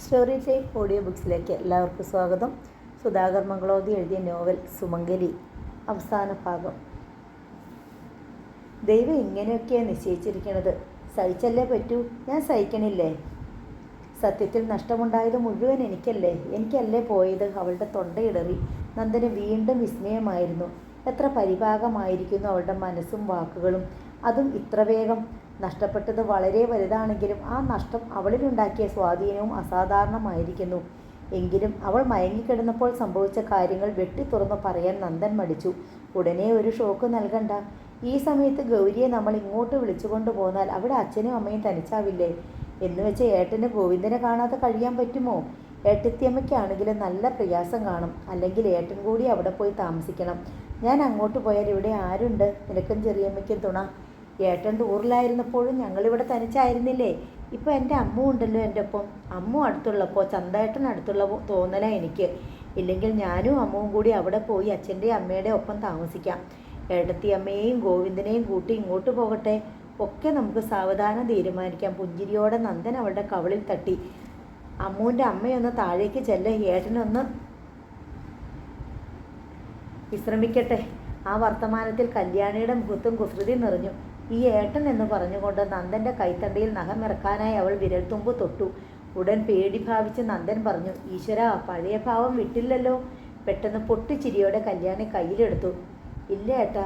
Story time audio ബുക്സിലേക്ക് എല്ലാവർക്കും സ്വാഗതം. സുധാകർ മംഗളോദി എഴുതിയ നോവൽ സുമംഗലി അവസാന ഭാഗം. ദൈവം ഇങ്ങനെയൊക്കെയാണ് നിശ്ചയിച്ചിരിക്കുന്നത്. സഹിച്ചല്ലേ പറ്റൂ. ഞാൻ സഹിക്കണില്ലേ? സത്യത്തിൽ നഷ്ടമുണ്ടായത് മുഴുവൻ എനിക്കല്ലേ പോയത്. അവളുടെ തൊണ്ടയിടറി. നന്ദന് വീണ്ടും വിസ്മയമായിരുന്നു. എത്ര പരിഭാഗമായിരിക്കുന്നു അവളുടെ മനസ്സും വാക്കുകളും. അതും ഇത്ര വേഗം. നഷ്ടപ്പെട്ടത് വളരെ വലുതാണെങ്കിലും ആ നഷ്ടം അവളിലുണ്ടാക്കിയ സ്വാധീനവും അസാധാരണമായിരിക്കുന്നു. എങ്കിലും അവൾ മയങ്ങിക്കിടന്നപ്പോൾ സംഭവിച്ച കാര്യങ്ങൾ വെട്ടിത്തുറന്നു പറയാൻ നന്ദൻ മടിച്ചു. ഉടനെ ഒരു ഷോക്ക് നൽകണ്ട. ഈ സമയത്ത് ഗൗരിയെ നമ്മൾ ഇങ്ങോട്ട് വിളിച്ചുകൊണ്ടു പോന്നാൽ അവിടെ അച്ഛനും അമ്മയും തനിച്ചാവില്ലേ? എന്നുവെച്ച് ഏട്ടന് ഗോവിന്ദനെ കാണാതെ കഴിയാൻ പറ്റുമോ? ഏട്ടത്തിയമ്മയ്ക്കാണെങ്കിലും നല്ല പ്രയാസം കാണും. അല്ലെങ്കിൽ ഏട്ടൻ കൂടി അവിടെ പോയി താമസിക്കണം. ഞാൻ അങ്ങോട്ട് പോയാൽ ഇവിടെ ആരുണ്ട്? നിനക്കും ചെറിയമ്മയ്ക്കും തുണ. ഏട്ടൻ ടൂറിലായിരുന്നപ്പോഴും ഞങ്ങളിവിടെ തനിച്ചായിരുന്നില്ലേ? ഇപ്പോൾ എൻ്റെ അമ്മ ഉണ്ടല്ലോ എൻ്റെ ഒപ്പം. അമ്മ അടുത്തുള്ളപ്പോൾ ചന്തേട്ടൻ അടുത്തുള്ള തോന്നലാണ് എനിക്ക്. ഇല്ലെങ്കിൽ ഞാനും അമ്മവും കൂടി അവിടെ പോയി അച്ഛൻ്റെയും അമ്മയുടെ ഒപ്പം താമസിക്കാം. ഏട്ടത്തിയമ്മയെയും ഗോവിന്ദനെയും കൂട്ടി ഇങ്ങോട്ട് പോകട്ടെ. ഒക്കെ നമുക്ക് സാവധാനം തീരുമാനിക്കാം. പുഞ്ചിരിയോടെ നന്ദൻ അവളുടെ കവിളിൽ തട്ടി. അമ്മൂൻ്റെ അമ്മയൊന്ന് താഴേക്ക് ചെല്ല. ഏട്ടനൊന്ന് വിശ്രമിക്കട്ടെ. ആ വർത്തമാനത്തിൽ കല്യാണിയുടെ മുഖത്തും കുസൃതി നിറഞ്ഞു. ഈ ഏട്ടൻ എന്ന് പറഞ്ഞുകൊണ്ട് നന്ദൻ്റെ കൈത്തണ്ടയിൽ നഖമിറക്കാനായി അവൾ വിരൽത്തുമ്പ് തൊട്ടു. ഉടൻ പേടി ഭാവിച്ച് നന്ദൻ പറഞ്ഞു, ഈശ്വരാ, പഴയ ഭാവം വിട്ടില്ലല്ലോ. പെട്ടെന്ന് പൊട്ടിച്ചിരിയോടെ കല്യാണി കയ്യിലെടുത്തു. ഇല്ല ഏട്ടാ,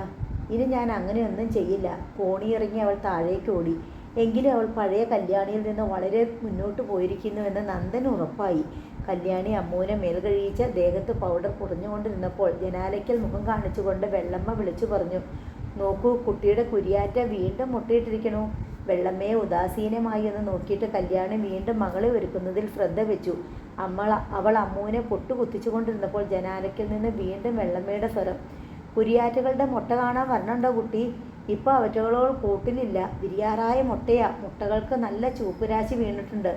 ഇനി ഞാൻ അങ്ങനെയൊന്നും ചെയ്യില്ല. കോണിയിറങ്ങി അവൾ താഴേക്ക് ഓടി. എങ്കിലും അവൾ പഴയ കല്യാണിയിൽ നിന്ന് വളരെ മുന്നോട്ട് പോയിരിക്കുന്നുവെന്ന് നന്ദൻ ഉറപ്പായി. കല്യാണി അമ്മൂനെ മേൽ കഴിയിച്ച ദേഹത്ത് പൗഡർ കുറഞ്ഞുകൊണ്ടിരുന്നപ്പോൾ ജനാലയ്ക്കൽ മുഖം കാണിച്ചുകൊണ്ട് വെള്ളമ്മ വിളിച്ചു പറഞ്ഞു, നോക്കൂ, കുട്ടിയുടെ കുരിയാറ്റ വീണ്ടും മുട്ടയിട്ടിരിക്കണു. വെള്ളമ്മയെ ഉദാസീനമായി എന്ന് നോക്കിയിട്ട് കല്യാണി വീണ്ടും മകളെ ഒരുക്കുന്നതിൽ ശ്രദ്ധ വെച്ചു. അവൾ അമ്മൂനെ പൊട്ടുകുത്തിച്ചുകൊണ്ടിരുന്നപ്പോൾ ജനാലയ്ക്കൽ നിന്ന് വീണ്ടും വെള്ളമ്മയുടെ സ്വരം, കുരിയാറ്റകളുടെ മുട്ട കാണാൻ വരണുണ്ടോ കുട്ടി? ഇപ്പോൾ അവറ്റകളോട് കൂട്ടിലില്ല. വിരിയാറായ മുട്ടയാ. മുട്ടകൾക്ക് നല്ല ചൂപ്പുരാശി വീണിട്ടുണ്ട്.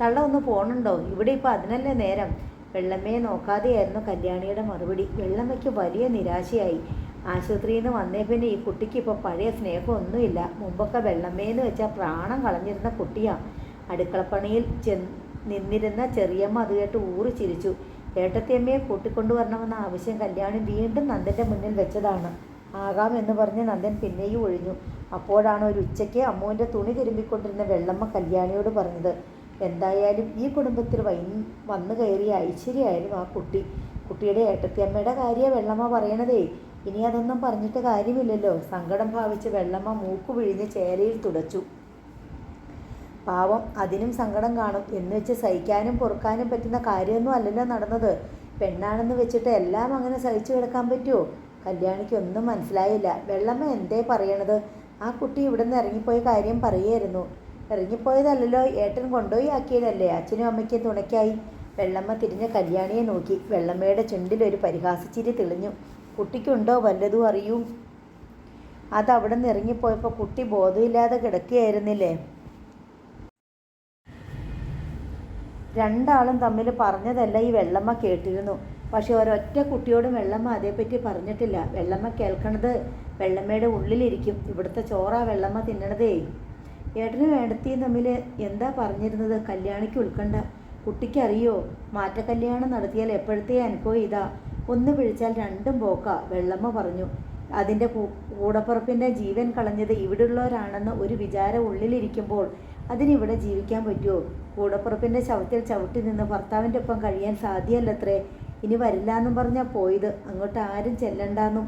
തള്ള ഒന്ന് പോണുണ്ടോ? ഇവിടെ ഇപ്പോൾ അതിനല്ലേ നേരം. വെള്ളമ്മയെ നോക്കാതെയായിരുന്നു കല്യാണിയുടെ മറുപടി. വെള്ളമ്മയ്ക്ക് വലിയ നിരാശയായി. ആശുപത്രിയിൽ നിന്ന് വന്നേ പിന്നെ ഈ കുട്ടിക്ക് ഇപ്പോൾ പഴയ സ്നേഹമൊന്നുമില്ല. മുമ്പൊക്കെ വെള്ളമ്മയെന്ന് വെച്ചാൽ പ്രാണം കളഞ്ഞിരുന്ന കുട്ടിയാണ്. അടുക്കളപ്പണിയിൽ നിന്നിരുന്ന ചെറിയമ്മ അത് കേട്ട് ഊറി ചിരിച്ചു. ഏട്ടത്തിയമ്മയെ കൂട്ടിക്കൊണ്ടുവരണമെന്ന ആവശ്യം കല്യാണി വീണ്ടും നന്ദൻ്റെ മുന്നിൽ വെച്ചതാണ്. ആകാമെന്ന് പറഞ്ഞ് നന്ദൻ പിന്നെയും ഒഴിഞ്ഞു. അപ്പോഴാണ് ഒരു ഉച്ചയ്ക്ക് അമ്മുവിൻ്റെ തുണി തിരുമ്പിക്കൊണ്ടിരുന്ന വെള്ളമ്മ കല്യാണിയോട് പറഞ്ഞത്, എന്തായാലും ഈ കുടുംബത്തിൽ വന്നു കയറിയ ഐശ്വര്യമായിരുന്നു ആ കുട്ടി. കുട്ടിയുടെ ഏട്ടത്തിയമ്മയുടെ കാര്യമാണ് വെള്ളമ്മ പറയണതേ. ഇനി അതൊന്നും പറഞ്ഞിട്ട് കാര്യമില്ലല്ലോ. സങ്കടം ഭാവിച്ച് വെള്ളമ്മ മൂക്കു പിഴിഞ്ഞ് ചേരയിൽ തുടച്ചു. പാവം, അതിനും സങ്കടം കാണും. എന്ന് വെച്ച് സഹിക്കാനും പൊറുക്കാനും പറ്റുന്ന കാര്യമൊന്നും അല്ലല്ലോ നടന്നത്. പെണ്ണാണെന്ന് വെച്ചിട്ട് എല്ലാം അങ്ങനെ സഹിച്ചു കിടക്കാൻ പറ്റുമോ? കല്യാണിക്കൊന്നും മനസ്സിലായില്ല. വെള്ളമ്മ എന്തേ പറയണത്? ആ കുട്ടി ഇവിടെ നിന്ന് ഇറങ്ങിപ്പോയ കാര്യം പറയായിരുന്നു. ഇറങ്ങിപ്പോയതല്ലല്ലോ, ഏട്ടൻ കൊണ്ടുപോയി ആക്കിയതല്ലേ. അച്ഛനും അമ്മയ്ക്കും തുണയ്ക്കായി. വെള്ളമ്മ തിരിഞ്ഞ് കല്യാണിയെ നോക്കി. വെള്ളമ്മയുടെ ചുണ്ടിലൊരു പരിഹാസച്ചിരി തെളിഞ്ഞു. കുട്ടിക്കുണ്ടോ വല്ലതും അറിയൂ? അതവിടെ നിന്ന് ഇറങ്ങിപ്പോയപ്പോൾ കുട്ടി ബോധമില്ലാതെ കിടക്കുകയായിരുന്നില്ലേ? രണ്ടാളും തമ്മിൽ പറഞ്ഞതല്ല ഈ വെള്ളമ്മ കേട്ടിരുന്നു. പക്ഷെ ഒരൊറ്റ കുട്ടിയോടും വെള്ളമ്മ അതേപ്പറ്റി പറഞ്ഞിട്ടില്ല. വെള്ളമ്മ കേൾക്കണത് വെള്ളമ്മയുടെ ഉള്ളിലിരിക്കും. ഇവിടുത്തെ ചോറാ വെള്ളമ്മ തിന്നണതേ. ഏട്ടനും ഏടത്തിയും തമ്മിൽ എന്താ പറഞ്ഞിരുന്നത്? കല്യാണിക്ക് ഉൾക്കണ്ട. കുട്ടിക്കറിയോ, മാറ്റക്കല്യാണം നടത്തിയാൽ എപ്പോഴത്തെ അനുഭവം ഇതാ. ഒന്ന് പിഴിച്ചാൽ രണ്ടും പോക്കാ. വെള്ളമ്മ പറഞ്ഞു. അതിൻ്റെ കൂടപ്പുറപ്പിൻ്റെ ജീവൻ കളഞ്ഞത് ഇവിടെയുള്ളവരാണെന്ന് ഒരു വിചാരം ഉള്ളിലിരിക്കുമ്പോൾ അതിനിവിടെ ജീവിക്കാൻ പറ്റുമോ? കൂടപ്പുറപ്പിൻ്റെ ശവത്തിൽ ചവിട്ടി നിന്ന് ഭർത്താവിൻ്റെ ഒപ്പം കഴിയാൻ സാധ്യമല്ലത്രേ. ഇനി വരില്ല എന്നും പറഞ്ഞാൽ പോയത്. അങ്ങോട്ട് ആരും ചെല്ലണ്ടെന്നും.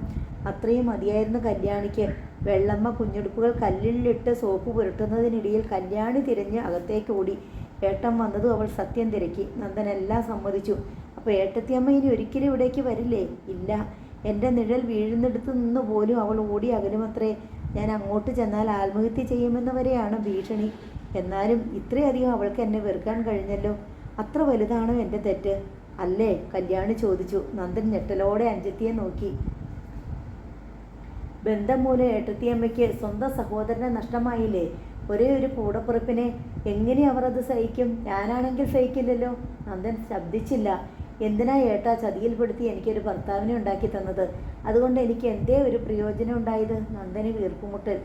അത്രയും മതിയായിരുന്നു കല്യാണിക്ക്. വെള്ളമ്മ കുഞ്ഞുടുപ്പുകൾ കല്ലിലിട്ട് സോപ്പ് പുരട്ടുന്നതിനിടയിൽ കല്യാണി തിരഞ്ഞ് അകത്തേക്ക് ഓടി. ഏട്ടൻ വന്നതും അവൾ സത്യം തിരക്കി. നന്ദനെല്ലാം സമ്മതിച്ചു. അപ്പോൾ ഏട്ടത്തിയമ്മ ഇനി ഒരിക്കലും ഇവിടേക്ക് വരില്ലേ? ഇല്ല. എൻ്റെ നിഴൽ വീഴുന്നിടത്ത് നിന്ന് പോലും അവൾ ഓടി അകലുമത്രേ. ഞാൻ അങ്ങോട്ട് ചെന്നാൽ ആത്മഹത്യ ചെയ്യുമെന്ന് വരെയാണ് ഭീഷണി. എന്നാലും ഇത്രയധികം അവൾക്ക് എന്നെ വെറുക്കാൻ കഴിഞ്ഞല്ലോ. അത്ര വലുതാണോ എൻ്റെ തെറ്റ്? അല്ലേ? കല്യാണി ചോദിച്ചു. നന്ദൻ ഞെട്ടലോടെ അഞ്ചത്തിയെ നോക്കി. ബന്ധം മൂലം ഏട്ടത്തിയമ്മയ്ക്ക് സ്വന്തം സഹോദരനെ നഷ്ടമായില്ലേ? ഒരേ ഒരു കൂടപ്പുറപ്പിനെ എങ്ങനെ അവർ അത് സഹിക്കും? ഞാനാണെങ്കിൽ സഹിക്കില്ലല്ലോ. നന്ദൻ ശബ്ദിച്ചില്ല. എന്തിനാ ഏട്ടാ ചതിയിൽപ്പെടുത്തി എനിക്കൊരു ഭർത്താവിനെ ഉണ്ടാക്കി തന്നത്? അതുകൊണ്ട് എനിക്ക് എന്തേ ഒരു പ്രയോജനം ഉണ്ടായത്? നന്ദന് വീർപ്പുമുട്ടൽ.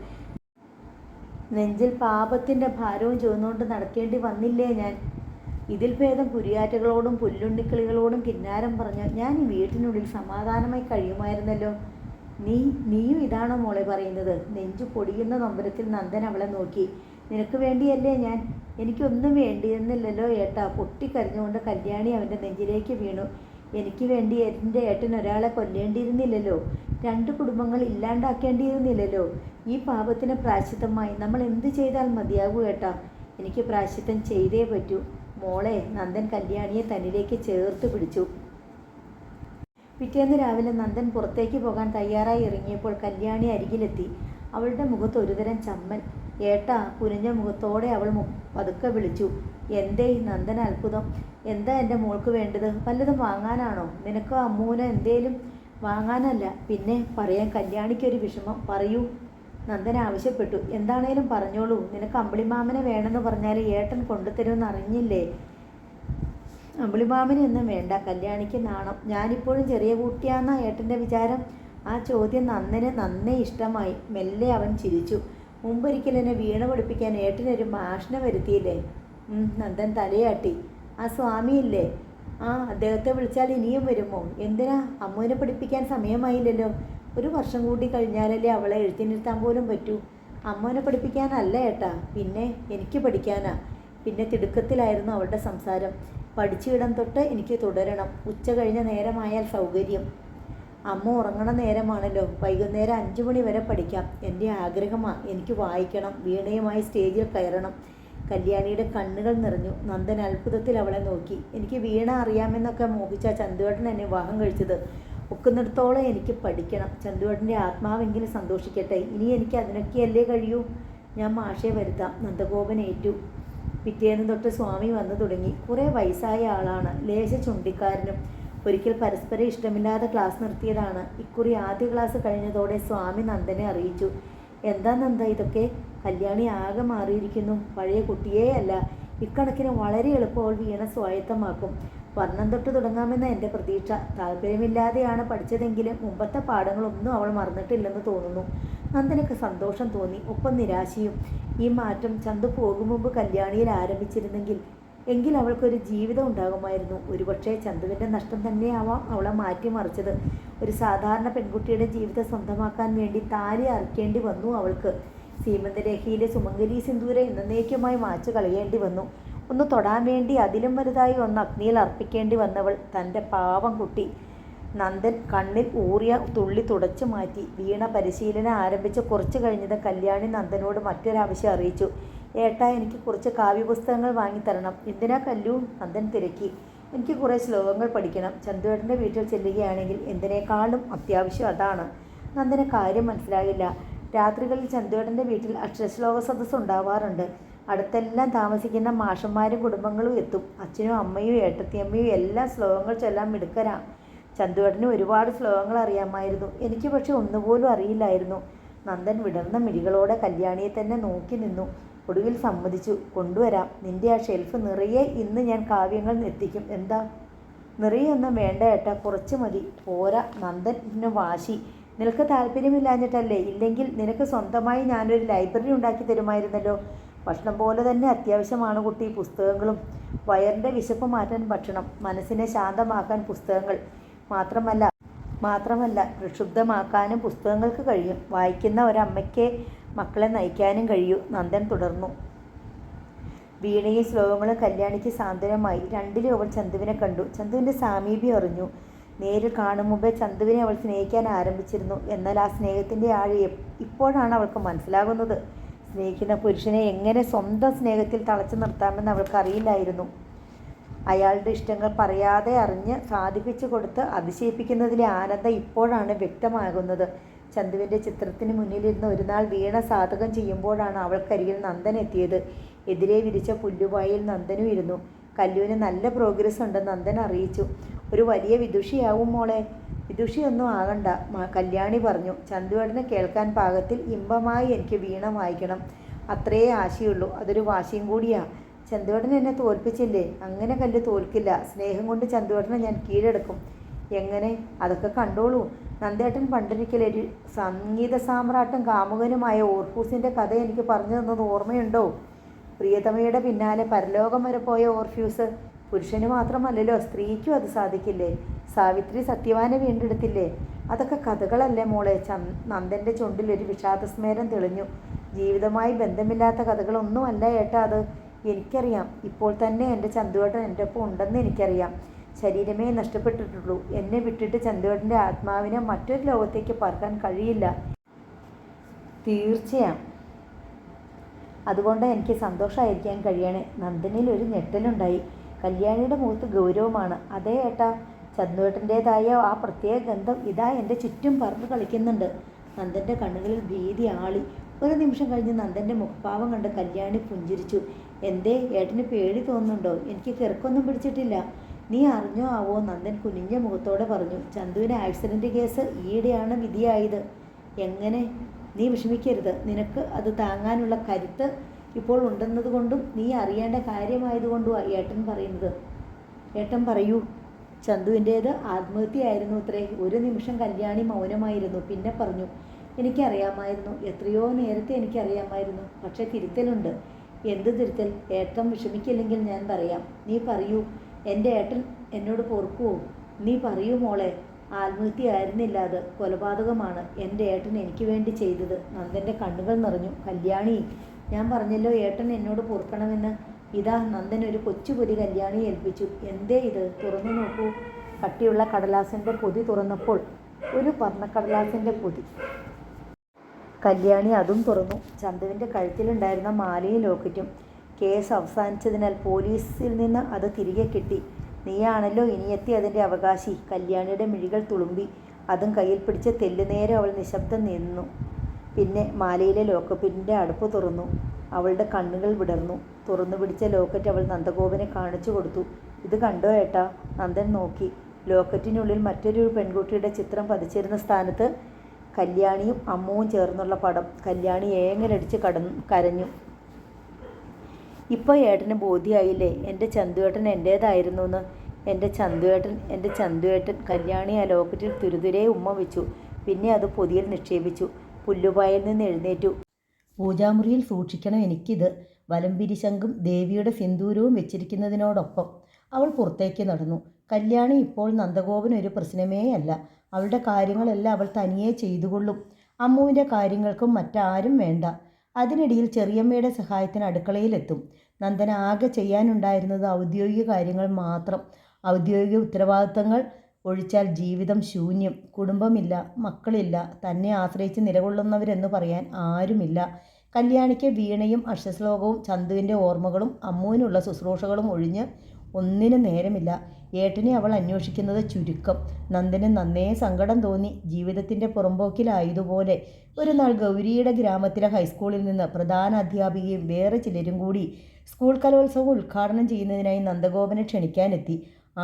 നെഞ്ചിൽ പാപത്തിൻ്റെ ഭാരവും ചുവന്നുകൊണ്ട് നടക്കേണ്ടി വന്നില്ലേ ഞാൻ? ഇതിൽ ഭേദം കുരിയാറ്റകളോടും പുല്ലുണ്ണിക്കിളികളോടും കിന്നാരം പറഞ്ഞ് ഞാൻ ഈ വീട്ടിനുള്ളിൽ സമാധാനമായി കഴിയുമായിരുന്നല്ലോ. നീയും ഇതാണോ മോളെ പറയുന്നത്? നെഞ്ചു പൊടിയുന്ന നൊമ്പരത്തിൽ നന്ദൻ അവളെ നോക്കി. നിനക്ക് വേണ്ടിയല്ലേ ഞാൻ? എനിക്കൊന്നും വേണ്ടിയിരുന്നില്ലല്ലോ ഏട്ടാ. പൊട്ടിക്കരഞ്ഞുകൊണ്ട് കല്യാണി അവൻ്റെ നെഞ്ചിലേക്ക് വീണു. എനിക്ക് വേണ്ടി എൻ്റെ ഏട്ടൻ ഒരാളെ കൊല്ലേണ്ടിയിരുന്നില്ലല്ലോ. 2 കുടുംബങ്ങൾ ഇല്ലാണ്ടാക്കേണ്ടിയിരുന്നില്ലല്ലോ. ഈ പാപത്തിന് പ്രായശ്ചിത്തമായി നമ്മൾ എന്ത് ചെയ്താൽ മതിയാകൂ ഏട്ടാ? എനിക്ക് പ്രായശ്ചിത്തം ചെയ്തേ പറ്റൂ മോളെ. നന്ദൻ കല്യാണിയെ തന്നിലേക്ക് ചേർത്ത് പിടിച്ചു. പിറ്റേന്ന് രാവിലെ നന്ദൻ പുറത്തേക്ക് പോകാൻ തയ്യാറായി ഇറങ്ങിയപ്പോൾ കല്യാണി അരികിലെത്തി. അവളുടെ മുഖത്ത് ഒരുതരം ചമ്മൽ. ഏട്ടാ, കുനിഞ്ഞ മുഖത്തോടെ അവൾ പതുക്കെ വിളിച്ചു. എന്തേ? നന്ദൻ അത്ഭുതം. എന്താ എൻ്റെ മോൾക്ക് വേണ്ടത്? വല്ലതും വാങ്ങാനാണോ? നിനക്കോ അമ്മൂനോ എന്തേലും? വാങ്ങാനല്ല, പിന്നെ പറയാൻ കല്യാണിക്കൊരു വിഷമം. പറയൂ, നന്ദൻ ആവശ്യപ്പെട്ടു. എന്താണേലും പറഞ്ഞോളൂ. നിനക്ക് അമ്പിളിമാമനെ വേണമെന്ന് പറഞ്ഞാൽ ഏട്ടൻ കൊണ്ടുതരുമെന്ന് അറിഞ്ഞില്ലേ? അമ്പിളിമാമനൊന്നും വേണ്ട. കല്യാണിക്ക് നാണം. ഞാനിപ്പോഴും ചെറിയ കുട്ടിയാന്നാ ഏട്ടൻ്റെ വിചാരം? ആ ചോദ്യം നന്ദന് നന്നേ ഇഷ്ടമായി. മെല്ലെ അവൻ ചിരിച്ചു. മുമ്പൊരിക്കൽ എന്നെ വീണ പഠിപ്പിക്കാൻ ഏട്ടനൊരു മാഷിനെ വരുത്തിയില്ലേ? നന്ദൻ തലയാട്ടി. ആ സ്വാമിയില്ലേ? ആ, അദ്ദേഹത്തെ വിളിച്ചാൽ ഇനിയും വരുമോ? എന്തിനാ? അമ്മുവിനെ പഠിപ്പിക്കാൻ സമയമായില്ലല്ലോ. 1 വർഷം കൂടി കഴിഞ്ഞാലല്ലേ അവളെ എഴുത്തിനിരുത്താൻ പോലും പറ്റൂ. അമ്മുവിനെ പഠിപ്പിക്കാനല്ല ഏട്ടാ, പിന്നെ എനിക്ക് പഠിക്കാനാ. പിന്നെ തിടുക്കത്തിലായിരുന്നു അവളുടെ സംസാരം. പഠിച്ചിടം തൊട്ട് എനിക്ക് തുടരണം. ഉച്ച കഴിഞ്ഞ നേരമായാൽ സൗകര്യം. അമ്മ ഉറങ്ങണ നേരമാണല്ലോ. വൈകുന്നേരം 5 മണി വരെ പഠിക്കാം. എൻ്റെ ആഗ്രഹമാണ്. എനിക്ക് വായിക്കണം. വീണയുമായി സ്റ്റേജിൽ കയറണം. കല്യാണിയുടെ കണ്ണുകൾ നിറഞ്ഞു. നന്ദൻ അത്ഭുതത്തിൽ അവളെ നോക്കി. എനിക്ക് വീണ അറിയാമെന്നൊക്കെ മോഹിച്ച ചന്തുവേട്ടൻ എന്നെ വിവാഹം കഴിച്ചത്. ഒക്കുന്നിടത്തോളം എനിക്ക് പഠിക്കണം. ചന്തുവേട്ടൻ്റെ ആത്മാവെങ്കിലും സന്തോഷിക്കട്ടെ. ഇനി എനിക്ക് അതിനൊക്കെയല്ലേ കഴിയൂ. ഞാൻ മാഷെ വരുത്താം. നന്ദഗോപൻ ഏറ്റു. പിറ്റേന്ന് തൊട്ട് സ്വാമി വന്നു തുടങ്ങി. കുറേ വയസ്സായ ആളാണ്. ലേശ ചുണ്ടിക്കാരനും. ഒരിക്കൽ പരസ്പരം ഇഷ്ടമില്ലാതെ ക്ലാസ് നിർത്തിയതാണ്. ഇക്കുറി ആദ്യ ക്ലാസ് കഴിഞ്ഞതോടെ സ്വാമി നന്ദനെ അറിയിച്ചു. എന്താ നന്ദ ഇതൊക്കെ? കല്യാണി ആകെ മാറിയിരിക്കുന്നു. പഴയ കുട്ടിയേ അല്ല. ഇക്കണക്കിന് വളരെ എളുപ്പത്തിൽ വീണ സ്വായത്തമാക്കും. വർണ്ണം തൊട്ട് തുടങ്ങാമെന്ന എൻ്റെ പ്രതീക്ഷ. താല്പര്യമില്ലാതെയാണ് പഠിച്ചതെങ്കിലും മുമ്പത്തെ പാഠങ്ങളൊന്നും അവൾ മറന്നിട്ടില്ലെന്ന് തോന്നുന്നു. നന്ദനക്ക് സന്തോഷം തോന്നി, ഒപ്പം നിരാശയും. ഈ മാറ്റം ചന്തു പോകും മുമ്പ് കല്യാണിയിൽ ആരംഭിച്ചിരുന്നെങ്കിൽ അവൾക്കൊരു ജീവിതം ഉണ്ടാകുമായിരുന്നു. ഒരുപക്ഷെ ചന്തുവിൻ്റെ നഷ്ടം തന്നെയാവാം അവളെ മാറ്റിമറിച്ചത്. ഒരു സാധാരണ പെൺകുട്ടിയുടെ ജീവിതം സ്വന്തമാക്കാൻ വേണ്ടി താലി അറുക്കേണ്ടി വന്നു അവൾക്ക്. സീമന്തരേഖയിലെ സുമംഗലി സിന്ദൂര എന്നേക്കുമായി മാച്ചു കളയേണ്ടി വന്നു. ഒന്ന് തൊടാൻ വേണ്ടി അതിലും വലുതായി ഒന്ന് അഗ്നിയിൽ അർപ്പിക്കേണ്ടി വന്നവൾ, തൻ്റെ പാവം കുട്ടി. നന്ദൻ കണ്ണിൽ ഊറിയ തുള്ളി തുടച്ചു മാറ്റി. വീണ പരിശീലനം ആരംഭിച്ച് കുറച്ച് കഴിഞ്ഞത് കല്യാണി നന്ദനോട് മറ്റൊരാവശ്യം അറിയിച്ചു. ഏട്ടാ, എനിക്ക് കുറച്ച് കാവ്യപുസ്തകങ്ങൾ വാങ്ങിത്തരണം. എന്തിനാ കല്ലു? നന്ദൻ തിരക്കി. എനിക്ക് കുറേ ശ്ലോകങ്ങൾ പഠിക്കണം. ചന്തുവേട്ടൻ്റെ വീട്ടിൽ ചെല്ലുകയാണെങ്കിൽ എന്തിനേക്കാളും അത്യാവശ്യം അതാണ്. നന്ദന് കാര്യം മനസ്സിലാകില്ല. രാത്രികളിൽ ചന്തുവേട്ടൻ്റെ വീട്ടിൽ അക്ഷരശ്ലോക സദസ്സ് ഉണ്ടാവാറുണ്ട്. അടുത്തെല്ലാം താമസിക്കുന്ന മാഷന്മാരും കുടുംബങ്ങളും എത്തും. അച്ഛനും അമ്മയും ഏട്ടത്തിയമ്മയും എല്ലാം ശ്ലോകങ്ങൾ ചൊല്ലാൻ മിടുക്കരാ. ചന്തുവേട്ടന് ഒരുപാട് ശ്ലോകങ്ങൾ അറിയാമായിരുന്നു. എനിക്ക് പക്ഷെ ഒന്നുപോലും അറിയില്ലായിരുന്നു. നന്ദൻ വിടർന്ന മിഴികളോടെ കല്യാണിയെ തന്നെ നോക്കി നിന്നു. ഒടുവിൽ സമ്മതിച്ചു. കൊണ്ടുവരാം. നിന്റെ ആ ഷെൽഫ് നിറയെ ഇന്ന് ഞാൻ കാവ്യങ്ങൾ എത്തിക്കും. എന്താ? നിറയൊന്നും വേണ്ട ഏട്ടാ, കുറച്ച് മതി. പോരാ. നന്ദന് വാശി. നിനക്ക് താല്പര്യമില്ലാഞ്ഞിട്ടല്ലേ? ഇല്ലെങ്കിൽ നിനക്ക് സ്വന്തമായി ഞാനൊരു ലൈബ്രറി ഉണ്ടാക്കി തരുമായിരുന്നല്ലോ. ഭക്ഷണം പോലെ തന്നെ അത്യാവശ്യമാണ് കുട്ടി പുസ്തകങ്ങളും. വയറിൻ്റെ വിശപ്പ് മാറ്റാൻ ഭക്ഷണം, മനസ്സിനെ ശാന്തമാക്കാൻ പുസ്തകങ്ങൾ. മാത്രമല്ല പ്രക്ഷുബ്ധമാക്കാനും പുസ്തകങ്ങൾക്ക് കഴിയും. വായിക്കുന്ന ഒരമ്മയ്ക്ക് മക്കളെ നയിക്കാനും കഴിയൂ. നന്ദൻ തുടർന്നു. വീണയും ശ്ലോകങ്ങളും കല്യാണിക്ക് സാന്ത്വനമായി. രണ്ടിലും അവൾ ചന്തുവിനെ കണ്ടു. ചന്തുവിൻ്റെ സാമീപ്യം അറിഞ്ഞു. നേരിൽ കാണും മുമ്പേ ചന്തുവിനെ അവൾ സ്നേഹിക്കാൻ ആരംഭിച്ചിരുന്നു. എന്നാൽ ആ സ്നേഹത്തിൻ്റെ ആഴി ഇപ്പോഴാണ് അവൾക്ക് മനസ്സിലാകുന്നത്. സ്നേഹിക്കുന്ന പുരുഷനെ എങ്ങനെ സ്വന്തം സ്നേഹത്തിൽ തളച്ചു നിർത്താമെന്ന് അവൾക്കറിയില്ലായിരുന്നു. അയാളുടെ ഇഷ്ടങ്ങൾ പറയാതെ അറിഞ്ഞ് സാധിപ്പിച്ചു കൊടുത്ത് അതിശയിപ്പിക്കുന്നതിലെ ആനന്ദം ഇപ്പോഴാണ് വ്യക്തമാകുന്നത്. ചന്തുവിൻ്റെ ചിത്രത്തിന് മുന്നിലിരുന്ന് ഒരു നാൾ വീണ സാധകം ചെയ്യുമ്പോഴാണ് അവൾക്കരികിൽ നന്ദൻ എത്തിയത്. എതിരെ വിരിച്ച പുല്ലുപായിൽ നന്ദനും ഇരുന്നു. കല്ലുവിന് നല്ല പ്രോഗ്രസ് ഉണ്ടെന്ന് നന്ദൻ അറിയിച്ചു. ഒരു വലിയ വിദുഷിയാവും മോളെ. വിദുഷിയൊന്നും ആകണ്ട, കല്യാണി പറഞ്ഞു. ചന്തുവേട്ടന് കേൾക്കാൻ പാകത്തിൽ ഇമ്പമായി എനിക്ക് വീണ വായിക്കണം. അത്രയേ ആശയുള്ളൂ. അതൊരു വാശിയും കൂടിയാ. ചന്തുവേട്ടൻ എന്നെ തോൽപ്പിച്ചില്ലേ? അങ്ങനെ കല്ല് തോൽക്കില്ല. സ്നേഹം കൊണ്ട് ചന്തുവേട്ടനെ ഞാൻ കീഴടക്കും. എങ്ങനെ? അതൊക്കെ കണ്ടോളൂ. നന്ദേട്ടൻ പണ്ടൊരിക്കലൊരു സംഗീത സാമ്രാട്ടും കാമുകനുമായ ഓർക്കൂസിൻ്റെ കഥ എനിക്ക് പറഞ്ഞു തന്നത് ഓർമ്മയുണ്ടോ? പ്രിയതമയുടെ പിന്നാലെ പരലോകം വരെ പോയ ഓർഫ്യൂസ് പുരുഷന് മാത്രമല്ലല്ലോ, സ്ത്രീക്കും അത് സാധിക്കില്ലേ? സാവിത്രി സത്യവാനെ വീണ്ടെടുത്തില്ലേ? അതൊക്കെ കഥകളല്ലേ മോളെ. നന്ദൻ്റെ ചുണ്ടിൽ ഒരു വിഷാദസ്മേരം തെളിഞ്ഞു. ജീവിതവുമായി ബന്ധമില്ലാത്ത കഥകളൊന്നുമല്ല ഏട്ടാ അത്. എനിക്കറിയാം. ഇപ്പോൾ തന്നെ എൻ്റെ ചന്തുവേട്ടൻ എൻ്റെ ഒപ്പം ഉണ്ടെന്ന് എനിക്കറിയാം. ശരീരമേ നഷ്ടപ്പെട്ടിട്ടുള്ളൂ. എന്നെ വിട്ടിട്ട് ചന്തുവേട്ടൻ്റെ ആത്മാവിനെ മറ്റൊരു ലോകത്തേക്ക് പറക്കാൻ കഴിയില്ല. തീർച്ചയായും. അതുകൊണ്ട് എനിക്ക് സന്തോഷമായിരിക്കാൻ കഴിയണേ. നന്ദനിൽ ഒരു ഞെട്ടലുണ്ടായി. കല്യാണിയുടെ മുഖത്ത് ഗൗരവമാണ്. അതേ ഏട്ടാ, ചന്തുവേട്ടൻ്റേതായ ആ പ്രത്യേക ഗന്ധം ഇതാ എൻ്റെ ചുറ്റും പറന്ന് കളിക്കുന്നുണ്ട്. നന്ദൻ്റെ കണ്ണുകളിൽ ഭീതി ആളി. ഒരു നിമിഷം കഴിഞ്ഞ് നന്ദൻ്റെ മുഖഭാവം കണ്ട് കല്യാണി പുഞ്ചിരിച്ചു. എന്തേ, ഏട്ടന് പേടി തോന്നുന്നുണ്ടോ? എനിക്ക് കിറക്കൊന്നും പിടിച്ചിട്ടില്ല. നീ അറിഞ്ഞോ ആവോ? നന്ദൻ കുനിഞ്ഞ മുഖത്തോടെ പറഞ്ഞു. ചന്തുവിന് ആക്സിഡൻറ്റ് കേസ് ഈയിടെയാണ് വിധിയായത്. എങ്ങനെ? നീ വിഷമിക്കരുത്. നിനക്ക് അത് താങ്ങാനുള്ള കരുത്ത് ഇപ്പോൾ ഉണ്ടെന്നതുകൊണ്ടും നീ അറിയേണ്ട കാര്യമായതുകൊണ്ടുമാണ് ഏട്ടൻ പറയുന്നത്. ഏട്ടൻ പറയൂ. ചന്തുവിൻ്റേത് ആത്മഹത്യയായിരുന്നു അത്രേ. ഒരു നിമിഷം കല്യാണി മൗനമായിരുന്നു. പിന്നെ പറഞ്ഞു, എനിക്കറിയാമായിരുന്നു. എത്രയോ നേരത്തെ എനിക്കറിയാമായിരുന്നു. പക്ഷെ തിരുത്തലുണ്ട്. എന്ത് തിരുത്തൽ? ഏട്ടൻ വിഷമിക്കില്ലെങ്കിൽ ഞാൻ പറയാം. നീ പറയൂ. എൻ്റെ ഏട്ടൻ എന്നോട് പൊറുക്കുവോ? നീ പറയൂ മോളെ. ആത്മഹത്യയായിരുന്നില്ല, അത് കൊലപാതകമാണ് എൻ്റെ ഏട്ടൻ എനിക്ക് വേണ്ടി ചെയ്തത്. നന്ദൻ്റെ കണ്ണുകൾ നിറഞ്ഞു. കല്യാണി, ഞാൻ പറഞ്ഞല്ലോ ഏട്ടൻ എന്നോട് പൊറുക്കണമെന്ന്. ഇതാ നന്ദൻ ഒരു കൊച്ചുപൊതി കല്യാണിയെ ഏൽപ്പിച്ചു. എന്തേ ഇത്? തുറന്നു നോക്കൂ. കട്ടിയുള്ള കടലാസിൻ്റെ പൊതി തുറന്നപ്പോൾ ഒരു വർണ്ണക്കടലാസിൻ്റെ പൊതി. കല്യാണി അതും തുറന്നു. ചന്തുവിൻ്റെ കഴുത്തിലുണ്ടായിരുന്ന മാലയും ലോക്കറ്റും. കേസ് അവസാനിച്ചതിനാൽ പോലീസിൽ നിന്ന് അത് തിരികെ കിട്ടി. നീയാണല്ലോ ഇനിയെത്തി അതിൻ്റെ അവകാശി. കല്യാണിയുടെ മിഴികൾ തുളുമ്പി. അതും കയ്യിൽ പിടിച്ച് തെല്ലുനേരം അവൾ നിശബ്ദം നിന്നു. പിന്നെ മാലയിലെ ലോക്കറ്റിൻ്റെ അടുപ്പ് തുറന്നു. അവളുടെ കണ്ണുകൾ വിടർന്നു. തുറന്നു പിടിച്ച ലോക്കറ്റ് അവൾ നന്ദഗോപനെ കാണിച്ചു കൊടുത്തു. ഇത് കണ്ടോ ഏട്ടാ? നന്ദൻ നോക്കി. ലോക്കറ്റിനുള്ളിൽ മറ്റൊരു പെൺകുട്ടിയുടെ ചിത്രം പതിച്ചിരുന്ന സ്ഥാനത്ത് കല്യാണിയും അമ്മുവും ചേർന്നുള്ള പടം. കല്യാണി ഏങ്ങലടിച്ച് കരഞ്ഞു. ഇപ്പോൾ ഏട്ടന് ബോധ്യമായില്ലേ എൻ്റെ ചന്തുവേട്ടൻ എൻ്റേതായിരുന്നു എന്ന്? എൻ്റെ ചന്തുവേട്ടൻ. കല്യാണി ആ ലോക്കറ്റിൽ തുരുതുരെ ഉമ്മ വെച്ചു. പിന്നെ അത് പൊതിയിൽ നിക്ഷേപിച്ചു. പുല്ലുപായിൽ നിന്ന് എഴുന്നേറ്റു. പൂജാമുറിയിൽ സൂക്ഷിക്കണം എനിക്കിത്. വലംപിരിശങ്കും ദേവിയുടെ സിന്ദൂരവും വെച്ചിരിക്കുന്നതിനോടൊപ്പം. അവൾ പുറത്തേക്ക് നടന്നു. കല്യാണി ഇപ്പോൾ നന്ദഗോപനൊരു പ്രശ്നമേ അല്ല. അവളുടെ കാര്യങ്ങളെല്ലാം അവൾ തനിയെ ചെയ്തുകൊള്ളും. അമ്മുവിൻ്റെ കാര്യങ്ങൾക്കും മറ്റാരും വേണ്ട. അതിനിടയിൽ ചെറിയമ്മയുടെ സഹായത്തിന് അടുക്കളയിലെത്തും. നന്ദൻ ആകെ ചെയ്യാനുണ്ടായിരുന്നത് ഔദ്യോഗിക കാര്യങ്ങൾ മാത്രം. ഔദ്യോഗിക ഉത്തരവാദിത്തങ്ങൾ ഒഴിച്ചാൽ ജീവിതം ശൂന്യം. കുടുംബമില്ല, മക്കളില്ല, തന്നെ ആശ്രയിച്ച് നിലകൊള്ളുന്നവരെന്ന് പറയാൻ ആരുമില്ല. കല്യാണിക്ക് വീണയും അക്ഷശ്ലോകവും ചന്തുവിൻ്റെ ഓർമ്മകളും അമ്മുവിനുള്ള ശുശ്രൂഷകളും ഒഴിഞ്ഞ് ഒന്നിനും നേരമില്ല. ഏട്ടനെ അവൾ അന്വേഷിക്കുന്നത് ചുരുക്കം. നന്ദന് നന്നേ സങ്കടം തോന്നി. ജീവിതത്തിൻ്റെ പുറമ്പോക്കിലായതുപോലെ. ഒരു നാൾ ഗൗരിയുടെ ഗ്രാമത്തിലെ ഹൈസ്കൂളിൽ നിന്ന് പ്രധാന അധ്യാപികയും വേറെ ചിലരും കൂടി സ്കൂൾ കലോത്സവം ഉദ്ഘാടനം ചെയ്യുന്നതിനായി നന്ദഗോപനെ ക്ഷണിക്കാനെത്തി.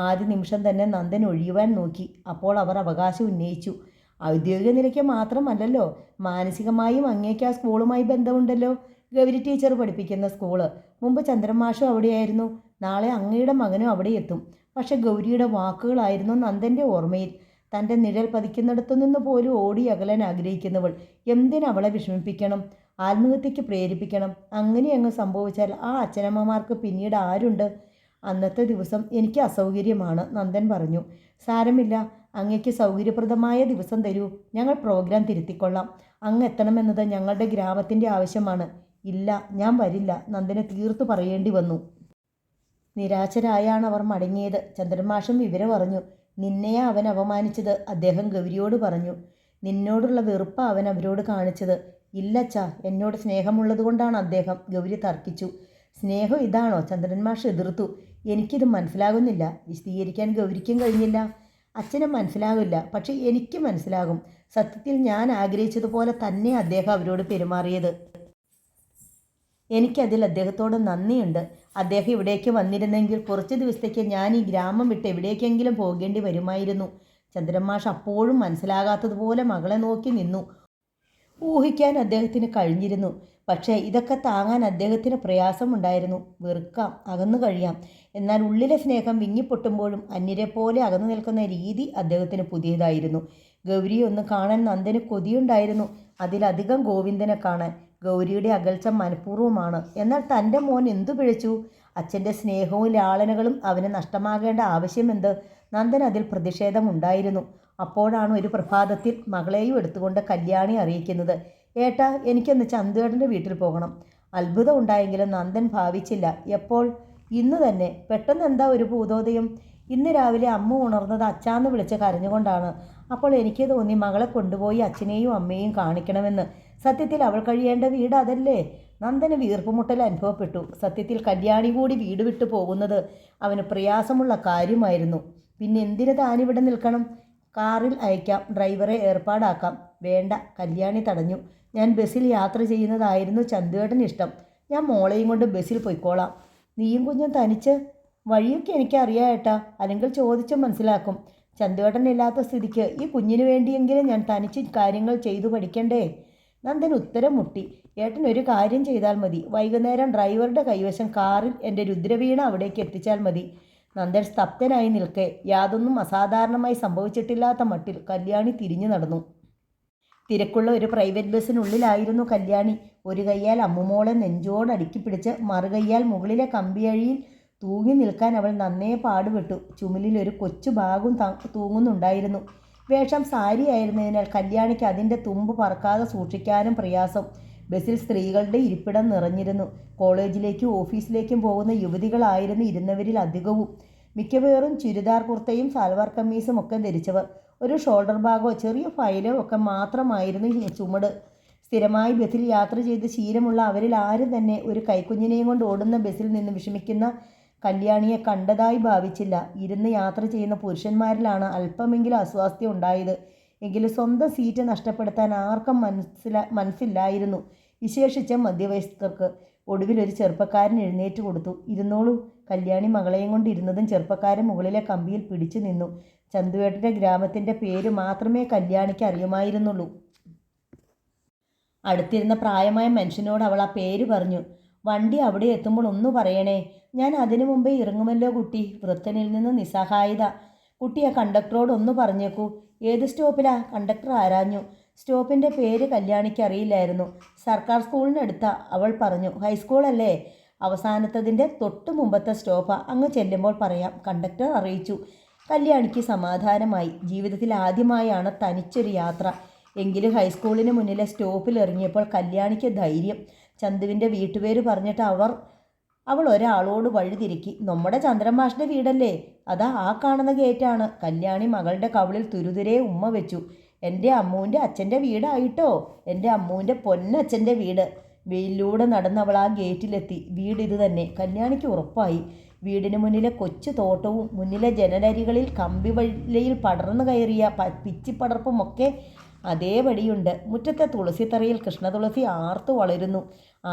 ആദ്യ നിമിഷം തന്നെ നന്ദൻ ഒഴിയുവാൻ നോക്കി. അപ്പോൾ അവർ അവകാശം ഉന്നയിച്ചു. ഔദ്യോഗിക നിലയ്ക്ക് മാത്രമല്ലല്ലോ, മാനസികമായും അങ്ങേക്ക് ആ സ്കൂളുമായി ബന്ധമുണ്ടല്ലോ. ഗൗരി ടീച്ചർ പഠിപ്പിക്കുന്ന സ്കൂള്. മുമ്പ് ചന്ദ്രമാഷും അവിടെയായിരുന്നു. നാളെ അങ്ങയുടെ മകനും അവിടെ എത്തും. പക്ഷെ ഗൗരിയുടെ വാക്കുകളായിരുന്നു നന്ദൻ്റെ ഓർമ്മയിൽ. തൻ്റെ നിഴൽ പതിക്കുന്നിടത്തു നിന്ന് പോലും ഓടി അകലാൻ ആഗ്രഹിക്കുന്നവൾ. എന്തിനവളെ വിഷമിപ്പിക്കണം? ആത്മഹത്യക്ക് പ്രേരിപ്പിക്കണം? അങ്ങനെ അങ്ങ് സംഭവിച്ചാൽ ആ അച്ഛനമ്മമാർക്ക് പിന്നീട് ആരുണ്ട്? അന്നത്തെ ദിവസം എനിക്ക് അസൗകര്യമാണ്, നന്ദൻ പറഞ്ഞു. സാരമില്ല, അങ്ങയ്ക്ക് സൗകര്യപ്രദമായ ദിവസം തരൂ. ഞങ്ങൾ പ്രോഗ്രാം തിരുത്തിക്കൊള്ളാം. അങ്ങ് എത്തണമെന്നത് ഞങ്ങളുടെ ഗ്രാമത്തിൻ്റെ ആവശ്യമാണ്. ഇല്ല, ഞാൻ വരില്ല, നന്ദന് തീർത്തു പറയേണ്ടി വന്നു. നിരാശരായാണ് അവർ മടങ്ങിയത്. ചന്ദ്രമാഷും വിവരം അറിഞ്ഞു. നിന്നെയാ അവൻ അപമാനിച്ചത്, അദ്ദേഹം ഗൗരിയോട് പറഞ്ഞു. നിന്നോടുള്ള വെറുപ്പ് അവൻ അവരോട് കാണിച്ചത്. ഇല്ലച്ചാ, എന്നോട് സ്നേഹമുള്ളതുകൊണ്ടാണ് അദ്ദേഹം, ഗൗരി തർക്കിച്ചു. സ്നേഹം ഇതാണോ? ചന്ദ്രന്മാഷ് എതിർത്തു. എനിക്കിത് മനസ്സിലാകുന്നില്ല. വിശദീകരിക്കാൻ ഗൗരിക്കും കഴിഞ്ഞില്ല. അച്ഛനും മനസ്സിലാകില്ല, പക്ഷെ എനിക്ക് മനസ്സിലാകും. സത്യത്തിൽ ഞാൻ ആഗ്രഹിച്ചതുപോലെ തന്നെ അദ്ദേഹം അവരോട് പെരുമാറിയത്. എനിക്കതിൽ അദ്ദേഹത്തോട് നന്ദിയുണ്ട്. അദ്ദേഹം ഇവിടേക്ക് വന്നിരുന്നെങ്കിൽ കുറച്ച് ദിവസത്തേക്ക് ഞാൻ ഈ ഗ്രാമം വിട്ട് എവിടേക്കെങ്കിലും പോകേണ്ടി വരുമായിരുന്നു. ചന്ദ്രമാഷ് അപ്പോഴും മനസ്സിലാകാത്തതുപോലെ മകളെ നോക്കി നിന്നു. ഊഹിക്കാൻ അദ്ദേഹത്തിന് കഴിഞ്ഞിരുന്നു. പക്ഷേ ഇതൊക്കെ താങ്ങാൻ അദ്ദേഹത്തിന് പ്രയാസമുണ്ടായിരുന്നു. വെറുക്കാം, അകന്നു കഴിയാം. എന്നാൽ ഉള്ളിലെ സ്നേഹം വിങ്ങിപ്പൊട്ടുമ്പോഴും അന്യരെ പോലെ അകന്നു നിൽക്കുന്ന രീതി അദ്ദേഹത്തിന് പുതിയതായിരുന്നു. ഗൗരിയെ ഒന്ന് കാണാൻ നന്ദന് കൊതിയുണ്ടായിരുന്നു. അതിലധികം ഗോവിന്ദനെ കാണാൻ. ഗൗരിയുടെ അകൽച്ച മനഃപൂർവ്വമാണ്. എന്നാൽ തൻ്റെ മോൻ എന്തു പിഴച്ചു? അച്ഛൻ്റെ സ്നേഹവും ലാളനകളും അവന് നഷ്ടമാകേണ്ട ആവശ്യമെന്ത്? നന്ദൻ അതിൽ പ്രതിഷേധമുണ്ടായിരുന്നു. അപ്പോഴാണ് ഒരു പ്രഭാതത്തിൽ മകളെയും എടുത്തുകൊണ്ട് കല്യാണി അറിയിക്കുന്നത്, ഏട്ടാ, എനിക്കൊന്ന് ചന്തുവേട്ടൻ്റെ വീട്ടിൽ പോകണം. അത്ഭുതം ഉണ്ടായെങ്കിലും നന്ദൻ ഭാവിച്ചില്ല. എപ്പോൾ? ഇന്ന് തന്നെ. പെട്ടെന്ന് എന്താ ഒരു ഭൂതോദയം? ഇന്ന് രാവിലെ അമ്മ ഉണർന്നത് അച്ഛാന്ന് വിളിച്ച് കരഞ്ഞുകൊണ്ടാണ്. അപ്പോൾ എനിക്ക് തോന്നി മകളെ കൊണ്ടുപോയി അച്ഛനെയും അമ്മയെയും കാണിക്കണമെന്ന്. സത്യത്തിൽ അവൾ കഴിയേണ്ട വീട് അതല്ലേ? നന്ദന് വീർപ്പുമുട്ടൽ അനുഭവപ്പെട്ടു. സത്യത്തിൽ കല്യാണി കൂടി വീട് വിട്ടു പോകുന്നത് അവന് പ്രയാസമുള്ള കാര്യമായിരുന്നു. പിന്നെ എന്തിന് താനിവിടെ നിൽക്കണം? കാറിൽ അയക്കാം, ഡ്രൈവറെ ഏർപ്പാടാക്കാം. വേണ്ട, കല്യാണി തടഞ്ഞു. ഞാൻ ബസ്സിൽ യാത്ര ചെയ്യുന്നതായിരുന്നു ചന്തുവേട്ടന് ഇഷ്ടം. ഞാൻ മോളെയും കൊണ്ട് ബസ്സിൽ പൊയ്ക്കോളാം. നീയും കുഞ്ഞും തനിച്ച്? വഴിയൊക്കെ എനിക്കറിയാം ഏട്ടാ, അല്ലെങ്കിൽ ചോദിച്ച് മനസ്സിലാക്കും. ചന്തുവേട്ടനില്ലാത്ത സ്ഥിതിക്ക് ഈ കുഞ്ഞിന് വേണ്ടിയെങ്കിലും ഞാൻ തനിച്ച് കാര്യങ്ങൾ ചെയ്തു പഠിക്കണ്ടേ? നന്ദൻ ഉത്തരം മുട്ടി. ഏട്ടൻ ഒരു കാര്യം ചെയ്താൽ മതി. വൈകുന്നേരം ഡ്രൈവറുടെ കൈവശം കാറിൽ എൻ്റെ രുദ്രവീണ അവിടേക്ക് എത്തിച്ചാൽ മതി. നന്ദൻ സ്തബ്ധനായി നിൽക്കെ യാതൊന്നും അസാധാരണമായി സംഭവിച്ചിട്ടില്ലാത്ത മട്ടിൽ കല്യാണി തിരിഞ്ഞു നടന്നു. തിരക്കുള്ള ഒരു പ്രൈവറ്റ് ബസ്സിനുള്ളിലായിരുന്നു കല്യാണി. ഒരു കൈയാൽ അമ്മുമോളെ നെഞ്ചോട് അടുക്കി പിടിച്ച് മറുകൈയാൽ മുകളിലെ കമ്പിയഴിയിൽ തൂങ്ങി നിൽക്കാൻ അവൾ നന്നേ പാടുപെട്ടു. ചുമലിൽ ഒരു കൊച്ചു ബാഗും തൂങ്ങുന്നുണ്ടായിരുന്നു. വേഷം സാരി ആയിരുന്നതിനാൽ കല്യാണിക്ക് അതിൻ്റെ തുമ്പ് പറക്കാതെ സൂക്ഷിക്കാനും പ്രയാസം. ബസ്സിൽ സ്ത്രീകളുടെ ഇരിപ്പിടം നിറഞ്ഞിരുന്നു. കോളേജിലേക്കും ഓഫീസിലേക്കും പോകുന്ന യുവതികളായിരുന്നു ഇരുന്നവരിൽ അധികവും. മിക്കപേരും ചുരിദാർ കുർത്തയും സൽവാർ കമ്മീസും ഒക്കെ ധരിച്ചവർ. ഒരു ഷോൾഡർ ബാഗോ ചെറിയ ഫയലോ ഒക്കെ മാത്രമായിരുന്നു ചുമട്. സ്ഥിരമായി ബസ്സിൽ യാത്ര ചെയ്ത് ശീലമുള്ള അവരിൽ ആരും തന്നെ ഒരു കൈക്കുഞ്ഞിനെയും കൊണ്ട് ഓടുന്ന ബസ്സിൽ നിന്ന് വിഷമിക്കുന്ന കല്യാണിയെ കണ്ടതായി ഭാവിച്ചില്ല. ഇരുന്ന് യാത്ര ചെയ്യുന്ന പുരുഷന്മാരിലാണ് അല്പമെങ്കിലും അസ്വാസ്ഥ്യം ഉണ്ടായത്. എങ്കിലും സ്വന്തം സീറ്റ് നഷ്ടപ്പെടുത്താൻ ആർക്കും മനസ്സില്ലായിരുന്നു, വിശേഷിച്ച് മധ്യവയസ്കർക്ക്. ഒടുവിൽ ഒരു ചെറുപ്പക്കാരൻ എഴുന്നേറ്റ് കൊടുത്തു. ഇരുന്നോളൂ. കല്യാണി മകളെയും കൊണ്ട് ഇരുന്നതും ചെറുപ്പക്കാരൻ മുകളിലെ കമ്പിയിൽ പിടിച്ചു നിന്നു. ചന്തുവേട്ടൻ്റെ ഗ്രാമത്തിൻ്റെ പേര് മാത്രമേ കല്യാണിക്ക് അറിയുമായിരുന്നുള്ളൂ. അടുത്തിരുന്ന പ്രായമായ മനുഷ്യനോട് അവൾ ആ പേര് പറഞ്ഞു. വണ്ടി അവിടെ എത്തുമ്പോൾ ഒന്ന് പറയണേ, ഞാൻ അതിനു മുമ്പേ ഇറങ്ങുമല്ലോ കുട്ടി. വൃദ്ധനിൽ നിന്ന് നിസ്സഹായത. കുട്ടിയെ കണ്ടക്ടറോട് ഒന്ന് പറഞ്ഞേക്കൂ. ഏത് സ്റ്റോപ്പിലാ? കണ്ടക്ടർ ആരാഞ്ഞു. സ്റ്റോപ്പിൻ്റെ പേര് കല്യാണിക്ക് അറിയില്ലായിരുന്നു. സർക്കാർ സ്കൂളിനടുത്താ. അവൾ പറഞ്ഞു. ഹൈസ്കൂളല്ലേ? അവസാനത്തതിൻ്റെ തൊട്ട് മുമ്പത്തെ സ്റ്റോപ്പാ. അങ്ങ് ചെല്ലുമ്പോൾ പറയാം, കണ്ടക്ടർ അറിയിച്ചു. കല്യാണിക്ക് സമാധാനമായി. ജീവിതത്തിൽ ആദ്യമായാണ് തനിച്ചൊരു യാത്ര. എങ്കിലും ഹൈസ്കൂളിന് മുന്നിലെ സ്റ്റോപ്പിൽ ഇറങ്ങിയപ്പോൾ കല്യാണിക്ക് ധൈര്യം. ചന്തുവിൻ്റെ വീട്ടുപേര് പറഞ്ഞിട്ട് അവൾ ഒരാളോട് വഴിതിരിക്കി. നമ്മുടെ ചന്ദ്രമാഷിൻ്റെ വീടല്ലേ? അതാ ആ കാണുന്ന ഗേറ്റാണ്. കല്യാണി മകളുടെ കവിളിൽ തുരുതുരെ ഉമ്മ വെച്ചു. എൻ്റെ അമ്മൂൻ്റെ അച്ഛൻ്റെ വീടായിട്ടോ. എൻ്റെ അമ്മൂൻ്റെ പൊന്നച്ഛൻ്റെ വീട്. വെയിലൂടെ നടന്നവൾ ആ ഗേറ്റിലെത്തി. വീട് ഇത് തന്നെ. കല്യാണിക്ക് ഉറപ്പായി. വീടിന് മുന്നിലെ കൊച്ചു തോട്ടവും മുന്നിലെ ജനലരികളിൽ കമ്പിവള്ളിയിൽ പടർന്നു കയറിയ പിച്ചിപ്പടർപ്പുമൊക്കെ അതേപടിയുണ്ട്. മുറ്റത്തെ തുളസിത്തറയിൽ കൃഷ്ണതുളസി ആർത്തു വളരുന്നു.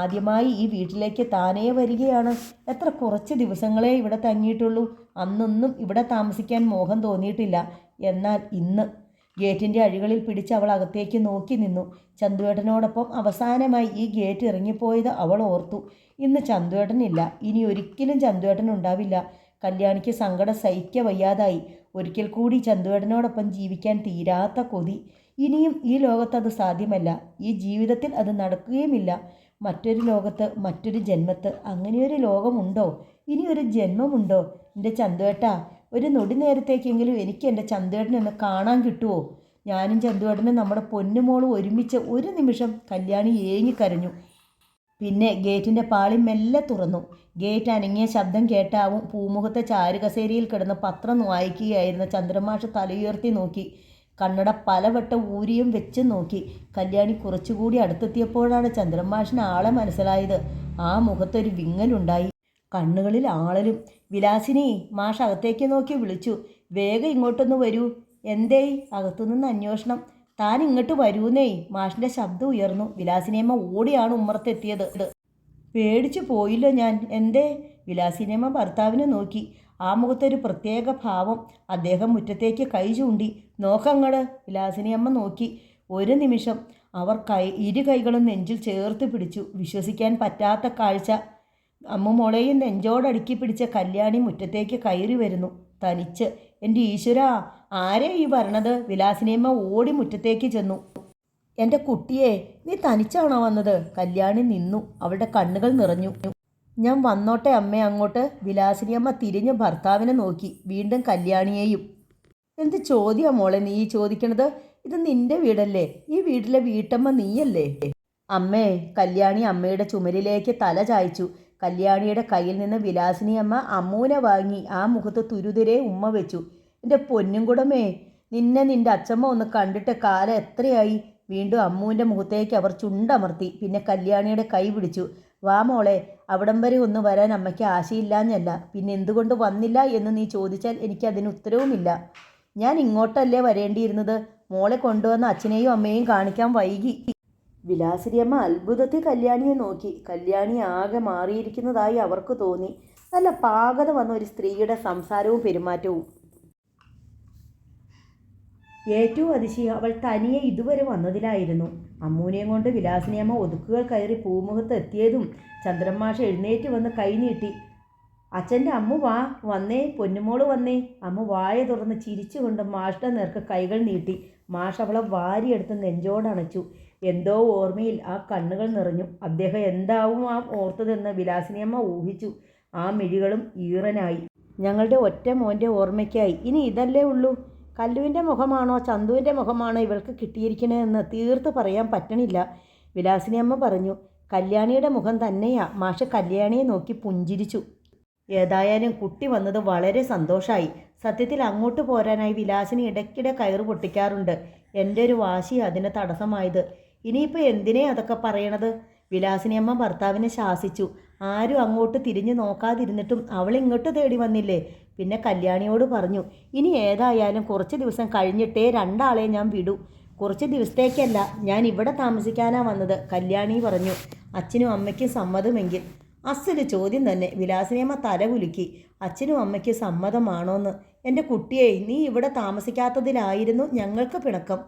ആദ്യമായി ഈ വീട്ടിലേക്ക് താനേ വരികയാണ്. എത്ര കുറച്ച് ദിവസങ്ങളെ ഇവിടെ തങ്ങിയിട്ടുള്ളൂ. അന്നൊന്നും ഇവിടെ താമസിക്കാൻ മോഹം തോന്നിയിട്ടില്ല. എന്നാൽ ഇന്ന് ഗേറ്റിൻ്റെ അഴികളിൽ പിടിച്ച് അവൾ അകത്തേക്ക് നോക്കി നിന്നു. ചന്തുവേട്ടനോടൊപ്പം അവസാനമായി ഈ ഗേറ്റ് ഇറങ്ങിപ്പോയത് അവൾ ഓർത്തു. ഇന്ന് ചന്തുവേട്ടനില്ല. ഇനി ഒരിക്കലും ചന്തുവേട്ടൻ ഉണ്ടാവില്ല. കല്യാണിക്ക് സങ്കടം സഹിക്ക വയ്യാതായി. ഒരിക്കൽ കൂടി ചന്തുവേട്ടനോടൊപ്പം ജീവിക്കാൻ തീരാത്ത കൊതി. ഇനിയും ഈ ലോകത്ത് അത് സാധ്യമല്ല. ഈ ജീവിതത്തിൽ അത് നടക്കുകയുമില്ല. മറ്റൊരു ലോകത്ത്, മറ്റൊരു ജന്മത്ത്. അങ്ങനെയൊരു ലോകമുണ്ടോ? ഇനി ഒരു ജന്മമുണ്ടോ? എൻ്റെ ചന്തുവേട്ടാ, ഒരു നൊടി നേരത്തേക്കെങ്കിലും എനിക്ക് എൻ്റെ ചന്തുവേട്ടനൊന്ന് കാണാൻ കിട്ടുമോ? ഞാനും ചന്തുവേട്ടനും നമ്മുടെ പൊന്നുമോളും ഒരുമിച്ച് ഒരു നിമിഷം. കല്യാണി ഏങ്ങിക്കരഞ്ഞു. പിന്നെ ഗേറ്റിൻ്റെ പാളി മെല്ലെ തുറന്നു. ഗേറ്റ് അനങ്ങിയ ശബ്ദം കേട്ടാവും പൂമുഖത്തെ ചാരുകസേരയിൽ കിടന്ന് പത്രം വായിക്കുകയായിരുന്ന ചന്ദ്രമാഷ് തലയുയർത്തി നോക്കി. കണ്ണട പലവട്ടം ഊരിയും വെച്ച് നോക്കി. കല്യാണി കുറച്ചുകൂടി അടുത്തെത്തിയപ്പോഴാണ് ചന്ദ്രമാഷിന് ആളെ മനസ്സിലായത്. ആ മുഖത്തൊരു വിങ്ങലുണ്ടായി, കണ്ണുകളിൽ ആളലും. വിലാസിനി, മാഷ് അകത്തേക്ക് നോക്കി വിളിച്ചു. വേഗം ഇങ്ങോട്ടൊന്ന് വരൂ. എന്തേയ്? അകത്തുനിന്ന് അന്വേഷണം. താൻ ഇങ്ങോട്ട് വരൂന്നേയ്. മാഷിൻ്റെ ശബ്ദം ഉയർന്നു. വിലാസിനിയമ്മ ഓടിയാണ് ഉമ്മറത്തെത്തിയത്. പേടിച്ചു പോയില്ലോ ഞാൻ. എന്തേ? വിലാസിനിയമ്മ ഭർത്താവിനെ നോക്കി. ആ മുഖത്തൊരു പ്രത്യേക ഭാവം. അദ്ദേഹം മുറ്റത്തേക്ക് കൈ ചൂണ്ടി. നോക്കങ്ങട്. വിലാസിനിയമ്മ നോക്കി. ഒരു നിമിഷം അവർ ഇരു കൈകളും നെഞ്ചിൽ ചേർത്ത് പിടിച്ചു. വിശ്വസിക്കാൻ പറ്റാത്ത കാഴ്ച. അമ്മുമോളെയും നെഞ്ചോടടുക്കി പിടിച്ച കല്യാണി മുറ്റത്തേക്ക് കയറി വരുന്നു, തനിച്ച്. എൻ്റെ ഈശ്വരാ, ആരെ ഈ വരണത്? വിലാസിനിയമ്മ ഓടി മുറ്റത്തേക്ക് ചെന്നു. എൻ്റെ കുട്ടിയെ, നീ തനിച്ചാണോ വന്നത്? കല്യാണി നിന്നു. അവളുടെ കണ്ണുകൾ നിറഞ്ഞു. ഞാൻ വന്നോട്ടെ അമ്മേ അങ്ങോട്ട്. വിലാസിനിയമ്മ തിരിഞ്ഞ് ഭർത്താവിനെ നോക്കി, വീണ്ടും കല്യാണിയെയും. എന്ത് ചോദ്യാ മോളെ നീ ചോദിക്കണത്? ഇത് നിന്റെ വീടല്ലേ? ഈ വീട്ടിലെ വീട്ടമ്മ നീയല്ലേ? അമ്മേ. കല്യാണി അമ്മയുടെ ചുമരിലേക്ക് തല ചായ്ച്ചു. കല്യാണിയുടെ കയ്യിൽ നിന്ന് വിലാസിനിയമ്മ അമ്മൂനെ വാങ്ങി ആ മുഖത്ത് തുരുതുരെ ഉമ്മ വെച്ചു. എൻ്റെ പൊന്നും കുടമേ, നിന്നെ നിന്റെ അച്ഛമ്മ ഒന്ന് കണ്ടിട്ട് കാലം എത്രയായി? വീണ്ടും അമ്മൂൻ്റെ മുഖത്തേക്ക് അവർ ചുണ്ടമർത്തി. പിന്നെ കല്യാണിയുടെ കൈ പിടിച്ചു. വാ മോളെ, അവിടം വരെ ഒന്ന് വരാൻ അമ്മയ്ക്ക് ആശയില്ലാഞ്ഞല്ല. പിന്നെ എന്തുകൊണ്ട് വന്നില്ല എന്ന് നീ ചോദിച്ചാൽ എനിക്കതിന് ഉത്തരവുമില്ല. ഞാൻ ഇങ്ങോട്ടല്ലേ വരേണ്ടിയിരുന്നത്? മോളെ കൊണ്ടുവന്ന അച്ഛനെയും അമ്മയെയും കാണിക്കാൻ വൈകി. വിലാസിനിയമ്മ അത്ഭുതത്തിൽ കല്യാണിയെ നോക്കി. കല്യാണി ആകെ മാറിയിരിക്കുന്നതായി അവർക്ക് തോന്നി. നല്ല പാകത വന്ന ഒരു സ്ത്രീയുടെ സംസാരവും പെരുമാറ്റവും. ഏറ്റവും അതിശയം അവൾ തനിയെ ഇതുവരെ വന്നതിലായിരുന്നു. അമ്മൂനെയും കൊണ്ട് വിലാസിനിയമ്മ ഒതുക്കുകൾ കയറി പൂമുഖത്ത് എത്തിയതും ചന്ദ്രമാഷ എഴുന്നേറ്റ് വന്ന് കൈ നീട്ടി. അച്ഛൻ്റെ അമ്മു വാ, വന്നേ, പൊന്നുമോള് വന്നേ. അമ്മ വായ തുറന്ന് ചിരിച്ചുകൊണ്ട് മാഷിൻ്റെ നേർക്ക് കൈകൾ നീട്ടി. മാഷ് അവളെ വാരിയെടുത്ത് നെഞ്ചോടണച്ചു. എന്തോ ഓർമ്മയിൽ ആ കണ്ണുകൾ നിറഞ്ഞു. അദ്ദേഹം എന്താവും ആ ഓർത്തതെന്ന് വിലാസിനിയമ്മ ഊഹിച്ചു. ആ മിഴികളും ഈറനായി. ഞങ്ങളുടെ ഒറ്റ മോൻ്റെ ഓർമ്മയ്ക്കായി. ഇനി ഇതല്ലേ ഉള്ളൂ? കല്ലുവിൻ്റെ മുഖമാണോ ചന്തുവിൻ്റെ മുഖമാണോ ഇവൾക്ക് കിട്ടിയിരിക്കണതെന്ന് തീർത്ത് പറയാൻ പറ്റണില്ല. വിലാസിനിയമ്മ പറഞ്ഞു. കല്യാണിയുടെ മുഖം തന്നെയാ. മാഷ് കല്യാണിയെ നോക്കി പുഞ്ചിരിച്ചു. ഏതായാലും കുട്ടി വന്നത് വളരെ സന്തോഷമായി. സത്യത്തിൽ അങ്ങോട്ട് പോരാനായി വിലാസിനി ഇടയ്ക്കിടെ കയറ് പൊട്ടിക്കാറുണ്ട്. എൻ്റെ ഒരു വാശി അതിന് തടസ്സമായത്. ഇനിയിപ്പോൾ എന്തിനേ അതൊക്കെ പറയണത്? വിലാസിനിയമ്മ ഭർത്താവിനെ ശാസിച്ചു. ആരും അങ്ങോട്ട് തിരിഞ്ഞു നോക്കാതിരുന്നിട്ടും അവൾ ഇങ്ങോട്ട് തേടി വന്നില്ലേ? പിന്നെ കല്യാണിയോട് പറഞ്ഞു, ഇനി ഏതായാലും കുറച്ച് ദിവസം കഴിഞ്ഞിട്ടേ രണ്ടാളെ ഞാൻ വിടൂ. കുറച്ച് ദിവസത്തേക്കല്ല, ഞാൻ ഇവിടെ താമസിക്കാനാ വന്നത്. കല്യാണി പറഞ്ഞു. അച്ഛനും അമ്മയ്ക്കും സമ്മതമെങ്കിൽ. അസല് ചോദ്യം തന്നെ. വിലാസിനിയമ്മ തല കുലുക്കി. അച്ഛനും അമ്മയ്ക്ക് സമ്മതമാണോന്ന്? എൻ്റെ കുട്ടിയെ, നീ ഇവിടെ താമസിക്കാത്തതിലായിരുന്നു ഞങ്ങൾക്ക് പിണക്കം.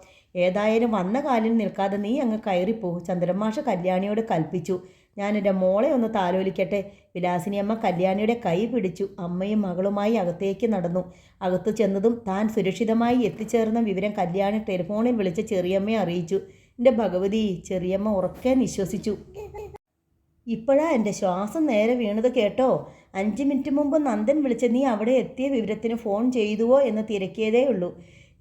ഏതായാലും വന്ന കാലിൽ നിൽക്കാതെ നീ അങ്ങ് കയറിപ്പോ. ചന്ദ്രമാഷ കല്യാണിയോട് കൽപ്പിച്ചു. ഞാൻ എൻ്റെ മോളെ ഒന്ന് താലോലിക്കട്ടെ. വിലാസിനിയമ്മ കല്യാണിയുടെ കൈ പിടിച്ചു. അമ്മയും മകളുമായി അകത്തേക്ക് നടന്നു. അകത്ത് ചെന്നതും താൻ സുരക്ഷിതമായി എത്തിച്ചേർന്ന വിവരം കല്യാണി ടെലിഫോണിൽ വിളിച്ച് ചെറിയമ്മയെ അറിയിച്ചു. എൻ്റെ ഭഗവതി, ചെറിയമ്മ ഉറക്കെ നിശ്വസിച്ചു. ഇപ്പോഴാ എൻ്റെ ശ്വാസം നേരെ വീണത് കേട്ടോ. 5 മിനിറ്റ് മുമ്പ് നന്ദൻ വിളിച്ച് നീ അവിടെ എത്തിയ വിവരത്തിന് ഫോൺ ചെയ്തുവോ എന്ന് തിരക്കിയതേ ഉള്ളൂ.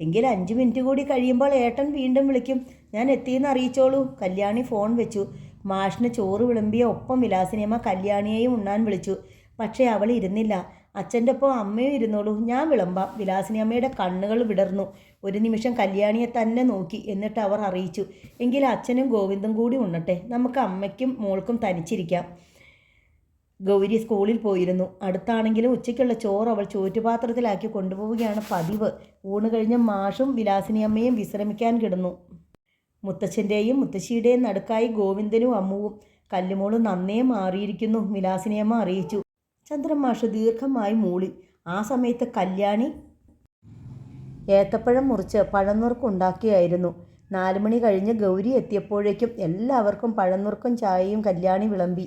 എങ്കിൽ 5 മിനിറ്റ് കൂടി കഴിയുമ്പോൾ ഏട്ടൻ വീണ്ടും വിളിക്കും. ഞാൻ എത്തിയെന്ന് അറിയിച്ചോളൂ. കല്യാണി ഫോൺ വെച്ചു. മാഷിന് ചോറ് വിളമ്പിയ ഒപ്പം വിലാസിനിയമ്മ കല്യാണിയെയും ഉണ്ണാൻ വിളിച്ചു. പക്ഷേ അവൾ ഇരുന്നില്ല. അച്ഛൻ്റെ ഒപ്പം അമ്മയും ഇരുന്നോളൂ, ഞാൻ വിളമ്പാം. വിലാസിനിയമ്മയുടെ കണ്ണുകൾ വിടർന്നു. ഒരു നിമിഷം കല്യാണിയെ തന്നെ നോക്കി. എന്നിട്ട് അവർ അറിയിച്ചു, എങ്കിൽ അച്ഛനും ഗോവിന്ദും കൂടി ഉണ്ണട്ടെ. നമുക്ക് അമ്മയ്ക്കും മോൾക്കും തനിച്ചിരിക്കാം. ഗൗരി സ്കൂളിൽ പോയിരുന്നു. അടുത്താണെങ്കിലും ഉച്ചയ്ക്കുള്ള ചോറ് അവൾ ചോറ്റുപാത്രത്തിലാക്കി കൊണ്ടുപോവുകയാണ് പതിവ്. ഊണ് കഴിഞ്ഞ് മാഷും വിലാസിനിയമ്മയും വിശ്രമിക്കാൻ കിടന്നു. മുത്തച്ഛൻ്റെയും മുത്തശ്ശിയുടെയും നടുക്കായി ഗോവിന്ദനും അമ്മുവും. കല്ലുമോള് നന്നേ മാറിയിരിക്കുന്നു, വിലാസിനിയമ്മ അറിയിച്ചു. ചന്ദ്രമാഷ് ദീർഘമായി മൂളി. ആ സമയത്ത് കല്യാണി ഏത്തപ്പഴം മുറിച്ച് പഴനുറുക്കുണ്ടാക്കിയായിരുന്നു. 4 മണി കഴിഞ്ഞ് ഗൗരി എത്തിയപ്പോഴേക്കും എല്ലാവർക്കും പഴനുറുക്കും ചായയും കല്യാണി വിളമ്പി.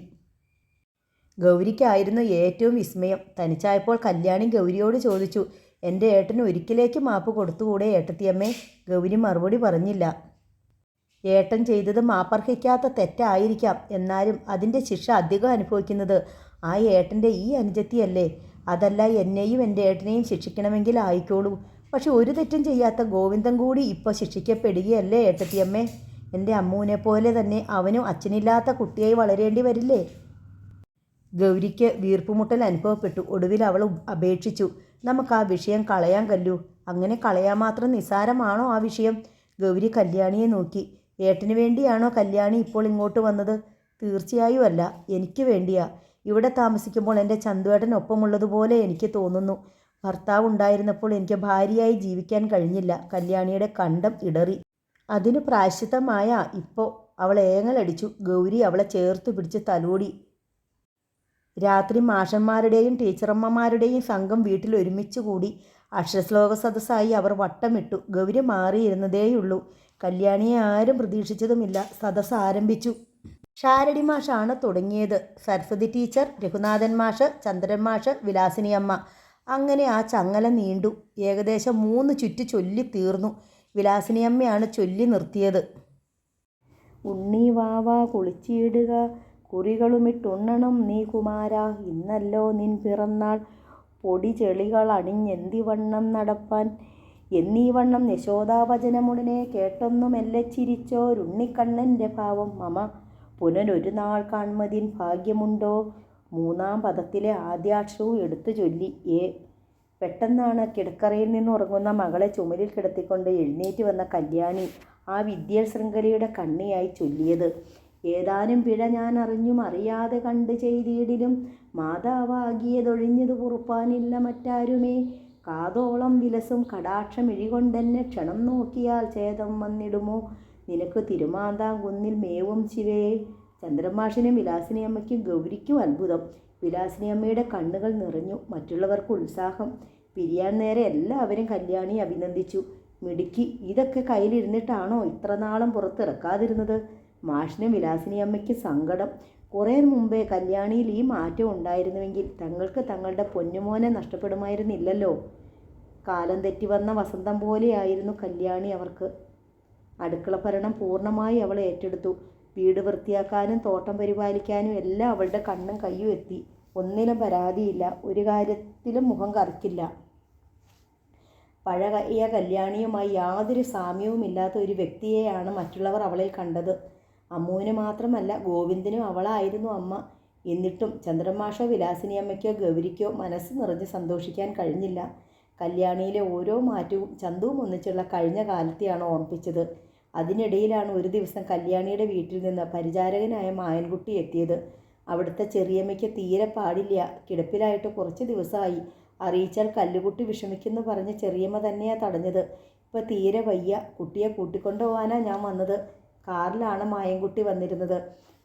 ഗൗരിക്കായിരുന്നു ഏറ്റവും വിസ്മയം. തനിച്ചായപ്പോൾ കല്യാണി ഗൗരിയോട് ചോദിച്ചു, എൻ്റെ ഏട്ടന് ഒരിക്കലേക്ക് മാപ്പ് കൊടുത്തുകൂടെ ഏട്ടത്തിയമ്മേ? ഗൗരി മറുപടി പറഞ്ഞില്ല. ഏട്ടൻ ചെയ്തത് മാപ്പർഹിക്കാത്ത തെറ്റായിരിക്കാം. എന്നാലും അതിൻ്റെ ശിക്ഷ അധികം അനുഭവിക്കുന്നത് ആ ഏട്ടൻ്റെ ഈ അനുജത്തിയല്ലേ? അതല്ല, എന്നെയും എൻ്റെ ഏട്ടനെയും ശിക്ഷിക്കണമെങ്കിൽ ആയിക്കോളൂ. പക്ഷെ ഒരു തെറ്റും ചെയ്യാത്ത ഗോവിന്ദൻ കൂടി ഇപ്പോൾ ശിക്ഷിക്കപ്പെടുകയല്ലേ ഏട്ടത്തിയമ്മേ? എൻ്റെ അമ്മൂനെ പോലെ തന്നെ അവനും അച്ഛനില്ലാത്ത കുട്ടിയായി വളരേണ്ടി വരില്ലേ? ഗൗരിക്ക് വീർപ്പുമുട്ടൽ അനുഭവപ്പെട്ടു. ഒടുവിൽ അവൾ അപേക്ഷിച്ചു, നമുക്ക് ആ വിഷയം കളയാൻ കല്ലു. അങ്ങനെ കളയാൻ മാത്രം നിസ്സാരമാണോ ആ വിഷയം? ഗൗരി കല്യാണിയെ നോക്കി. ഏട്ടന് വേണ്ടിയാണോ കല്യാണി ഇപ്പോൾ ഇങ്ങോട്ട് വന്നത്? തീർച്ചയായും അല്ല, എനിക്ക് വേണ്ടിയാ. ഇവിടെ താമസിക്കുമ്പോൾ എൻ്റെ ചന്തുവേട്ടനൊപ്പമുള്ളതുപോലെ എനിക്ക് തോന്നുന്നു. ഭർത്താവ് ഉണ്ടായിരുന്നപ്പോൾ എനിക്ക് ഭാര്യയായി ജീവിക്കാൻ കഴിഞ്ഞില്ല. കല്യാണിയുടെ കണ്ടം ഇടറി. അതിന് പ്രായശ്ചിത്തമായ ഇപ്പോൾ അവൾ ഏങ്ങലടിച്ചു. ഗൗരി അവളെ ചേർത്ത് പിടിച്ച് തലോടി. രാത്രി മാഷന്മാരുടെയും ടീച്ചറമ്മമാരുടെയും സംഘം വീട്ടിൽ ഒരുമിച്ച് കൂടി. അക്ഷരശ്ലോക സദസ്സായി അവർ വട്ടമിട്ടു. ഗൗരി മാറിയിരുന്നതേയുള്ളൂ. കല്യാണിയെ ആരും പ്രതീക്ഷിച്ചതുമില്ല. സദസ്സ് ആരംഭിച്ചു. ഷാരടി മാഷാണ് തുടങ്ങിയത്. സരസ്വതി ടീച്ചർ, രഘുനാഥൻ മാഷ്, ചന്ദ്രൻ മാഷ്, വിലാസിനിയമ്മ. അങ്ങനെ ആ ചങ്ങല നീണ്ടു. ഏകദേശം 3 ചുറ്റ് ചൊല്ലി തീർന്നു. വിലാസിനിയമ്മയാണ് ചൊല്ലി നിർത്തിയത്. ഉണ്ണി വാവാ കുളിച്ചിടുക, കുറികളുമിട്ടുണ്ണണം നീ കുമാര, ഇന്നല്ലോ നിൻ പിറന്നാൾ, പൊടി ചെളികൾ അണിഞ്ഞെന്തിവണ്ണം നടപ്പാൻ. എന്നീവണ്ണം യശോദാവചനമുടനെ കേട്ടൊന്നു മെല്ലെ ചിരിച്ചോരുണ്ണിക്കണ്ണൻ്റെ ഭാവം. മമ പുനരൊരു നാൾ കാൺമതിൻ ഭാഗ്യമുണ്ടോ. മൂന്നാം പദത്തിലെ ആദ്യാക്ഷരവും എടുത്തു ചൊല്ലി. പെട്ടെന്നാണ് കിടക്കറയിൽ നിന്ന് ഉറങ്ങുന്ന മകളെ ചുമലിൽ കിടത്തിക്കൊണ്ട് എഴുന്നേറ്റ് വന്ന കല്യാണി ആ വിദ്യൽ ശൃംഖലയുടെ കണ്ണിയായി ചൊല്ലിയത്. ഏതാനും പിഴ ഞാൻ അറിഞ്ഞും അറിയാതെ കണ്ട് ചെയ്തിടിലും, മാതാവാകിയതൊഴിഞ്ഞതു പൊറുപ്പാനില്ല മറ്റാരുമേ. കാതോളം വിലസും കടാക്ഷമിഴികൊണ്ടെന്നെ ക്ഷണം നോക്കിയാൽ ഛേദം വന്നിടുമോ. നിനക്ക് തിരുമാന്താംകുന്നിൽ മേവും ശിവേ. ചന്ദ്രമാഷിനും വിലാസിനിയമ്മയ്ക്കും ഗൗരിക്കും അത്ഭുതം. വിലാസിനിയമ്മയുടെ കണ്ണുകൾ നിറഞ്ഞു. മറ്റുള്ളവർക്ക് ഉത്സാഹം. പിരിയാൻ നേരെ എല്ലാവരും കല്യാണി അഭിനന്ദിച്ചു. മിടുക്കി, ഇതൊക്കെ കയ്യിലിരുന്നിട്ടാണോ ഇത്ര നാളും പുറത്തിറക്കാതിരുന്നത്. മാഷിനും വിലാസിനിയമ്മയ്ക്ക് സങ്കടം. കുറേ മുമ്പേ കല്യാണിയിൽ ഈ മാറ്റം ഉണ്ടായിരുന്നുവെങ്കിൽ തങ്ങൾക്ക് തങ്ങളുടെ പൊന്നുമോനെ നഷ്ടപ്പെടുമായിരുന്നില്ലല്ലോ. കാലം തെറ്റി വന്ന വസന്തം പോലെയായിരുന്നു കല്യാണി അവർക്ക്. അടുക്കള ഭരണം പൂർണ്ണമായി അവൾ ഏറ്റെടുത്തു. വീട് വൃത്തിയാക്കാനും തോട്ടം പരിപാലിക്കാനും എല്ലാം അവളുടെ കണ്ണും കയ്യും എത്തി. ഒന്നിലും പരാതിയില്ല. ഒരു കാര്യത്തിലും മുഖം കറുക്കില്ല. പഴയ കല്യാണിയുമായി യാതൊരു സാമ്യവുമില്ലാത്ത ഒരു വ്യക്തിയെയാണ് മറ്റുള്ളവർ അവളിൽ കണ്ടത്. അമ്മുവിന് മാത്രമല്ല, ഗോവിന്ദനും അവളായിരുന്നു അമ്മ. എന്നിട്ടും ചന്ദ്രമാഷോ വിലാസിനിയമ്മയ്ക്കോ ഗൗരിക്കോ മനസ്സ് നിറഞ്ഞ് സന്തോഷിക്കാൻ കഴിഞ്ഞില്ല. കല്യാണിയിലെ ഓരോ മാറ്റവും ചന്തുവും ഒന്നിച്ചുള്ള കഴിഞ്ഞ കാലത്തെയാണ് ഓർമ്മിപ്പിച്ചത്. അതിനിടയിലാണ് ഒരു ദിവസം കല്യാണിയുടെ വീട്ടിൽ നിന്ന് പരിചാരകനായ മായൻകുട്ടി എത്തിയത്. അവിടുത്തെ ചെറിയമ്മയ്ക്ക് തീരെ പാടില്ല. കിടപ്പിലായിട്ട് കുറച്ച് ദിവസമായി. അറിയിച്ചാൽ കല്ലുകുട്ടി വിഷമിക്കുന്നു പറഞ്ഞ് ചെറിയമ്മ തന്നെയാണ് തടഞ്ഞത്. ഇപ്പം തീരെ വയ്യ. കുട്ടിയെ കൂട്ടിക്കൊണ്ടുപോകാനാണ് ഞാൻ വന്നത്. കാറിലാണ് മായൻകുട്ടി വന്നിരുന്നത്.